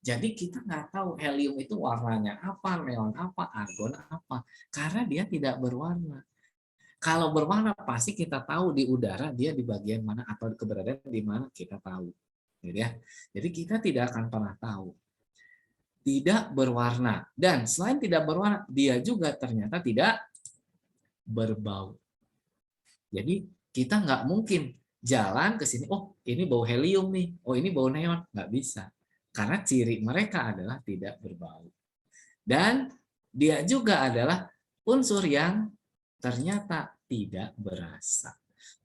Jadi kita nggak tahu helium itu warnanya apa, neon apa, argon apa. Karena dia tidak berwarna. Kalau berwarna pasti kita tahu di udara dia di bagian mana atau keberadaan di mana kita tahu. Gitu ya. Jadi kita tidak akan pernah tahu. Tidak berwarna. Dan selain tidak berwarna, dia juga ternyata tidak berbau. Jadi kita nggak mungkin jalan ke sini, oh ini bau helium nih, oh ini bau neon. Nggak bisa. Karena ciri mereka adalah tidak berbau. Dan dia juga adalah unsur yang ternyata tidak berasa.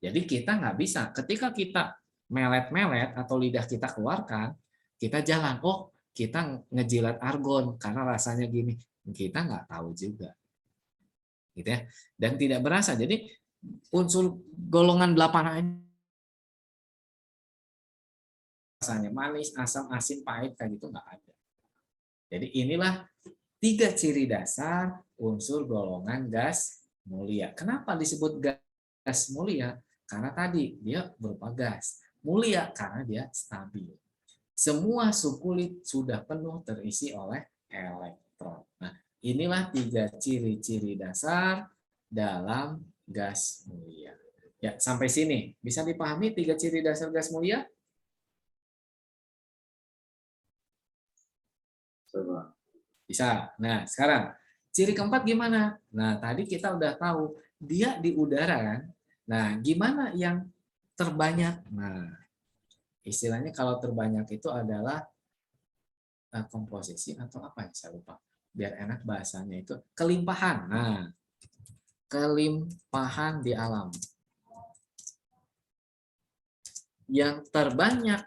Jadi kita nggak bisa, ketika kita melet-melet atau lidah kita keluarkan, kita jalan, oh kita ngejilat argon karena rasanya gini, kita nggak tahu juga. Gitu ya. Dan tidak berasa. Jadi unsur golongan 8A ini rasanya manis, asam, asin, pahit, kayak gitu nggak ada. Jadi inilah 3 ciri dasar unsur golongan gas mulia. Kenapa disebut gas mulia? Karena tadi dia berupa gas. Mulia karena dia stabil. Semua subkulit sudah penuh terisi oleh elektron. Nah, inilah 3 ciri-ciri dasar dalam gas mulia. Ya, sampai sini bisa dipahami 3 ciri dasar gas mulia?
Coba.
Bisa. Nah, sekarang ciri keempat gimana? Nah, tadi kita udah tahu dia di udara kan. Nah, gimana yang terbanyak? Nah, istilahnya kalau terbanyak itu adalah komposisi atau apa ya, saya lupa. Biar enak bahasanya itu kelimpahan. Nah, kelimpahan di alam. Yang terbanyak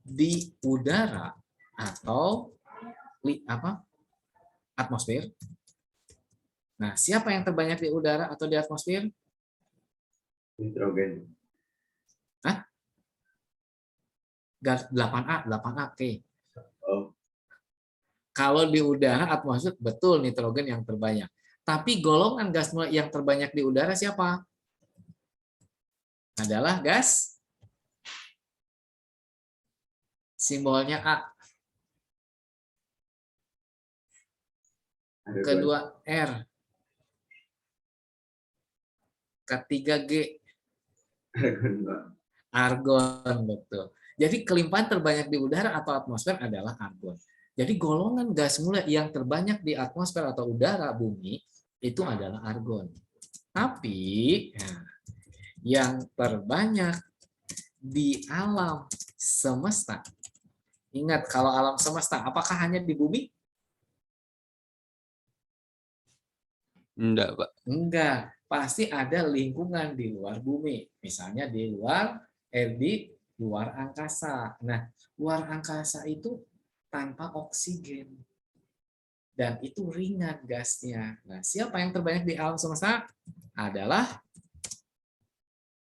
di udara atau atmosfer. Nah, siapa yang terbanyak di udara atau di atmosfer?
Nitrogen.
Hah? 8A, oke.
Oh.
Kalau di udara atmosfer betul nitrogen yang terbanyak. Tapi golongan gas mulia yang terbanyak di udara siapa? Adalah gas simbolnya A. Kedua R. Ketiga G. Argon, betul. Jadi kelimpahan terbanyak di udara atau atmosfer adalah argon. Jadi golongan gas mulia yang terbanyak di atmosfer atau udara bumi itu adalah argon. Tapi yang terbanyak di alam semesta Ingat, kalau alam semesta, apakah hanya di bumi?
Enggak, Pak.
Enggak, pasti ada lingkungan di luar bumi. Misalnya di luar angkasa. Nah, luar angkasa itu tanpa oksigen. Dan itu ringan gasnya. Nah, siapa yang terbanyak di alam semesta? Adalah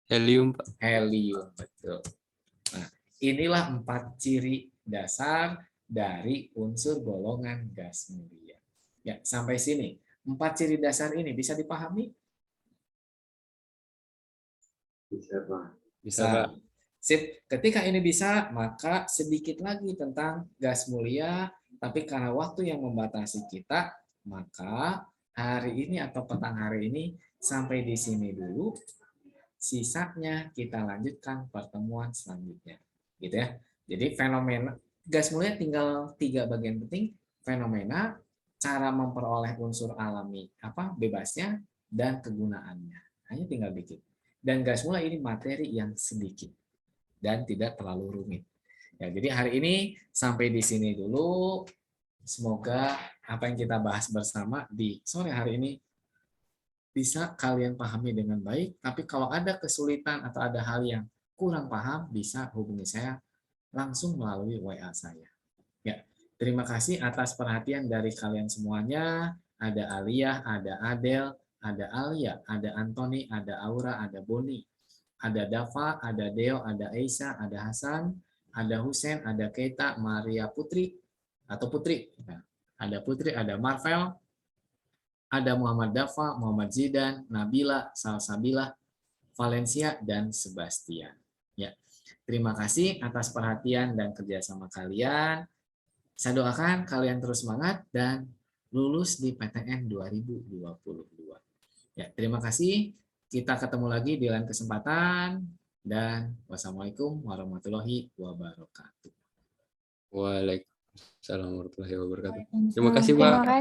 Helium, Pak.
helium, betul. Nah, inilah 4 ciri dasar dari unsur golongan gas mulia. Ya, sampai sini. 4 ciri dasar ini bisa dipahami?
Bisa, Pak.
Bisa, Pak.
Sip. Ketika ini bisa, maka sedikit lagi tentang gas mulia, tapi karena waktu yang membatasi kita, maka hari ini atau petang hari ini sampai di sini dulu. Sisanya kita lanjutkan pertemuan selanjutnya. Gitu ya. Jadi fenomena gas mulia tinggal 3 bagian penting: fenomena, cara memperoleh unsur alami bebasnya, dan kegunaannya. Hanya tinggal dikit. Dan gas mulia ini materi yang sedikit dan tidak terlalu rumit. Ya, jadi hari ini sampai di sini dulu. Semoga apa yang kita bahas bersama di sore hari ini bisa kalian pahami dengan baik. Tapi kalau ada kesulitan atau ada hal yang kurang paham, bisa hubungi saya langsung melalui WA saya. Ya, terima kasih atas perhatian dari kalian semuanya. Ada Alia, ada Adel, ada Alia, ada Antoni, ada Aura, ada Boni, ada Dava, ada Deo, ada Aisyah, ada Hasan, ada Husen, ada Keita, Maria Putri, atau Putri. Ada Putri, ada Marvel, ada Muhammad Dava, Muhammad Zidan, Nabila, Salsabila, Valencia, dan Sebastian. Ya, terima kasih atas perhatian dan kerjasama kalian. Saya doakan kalian terus semangat dan lulus di PTN 2022. Ya, terima kasih. Kita ketemu lagi di lain kesempatan. Dan wassalamualaikum warahmatullahi wabarakatuh.
Waalaikumsalam warahmatullahi wabarakatuh. Terima kasih, Pak.
Terima kasih.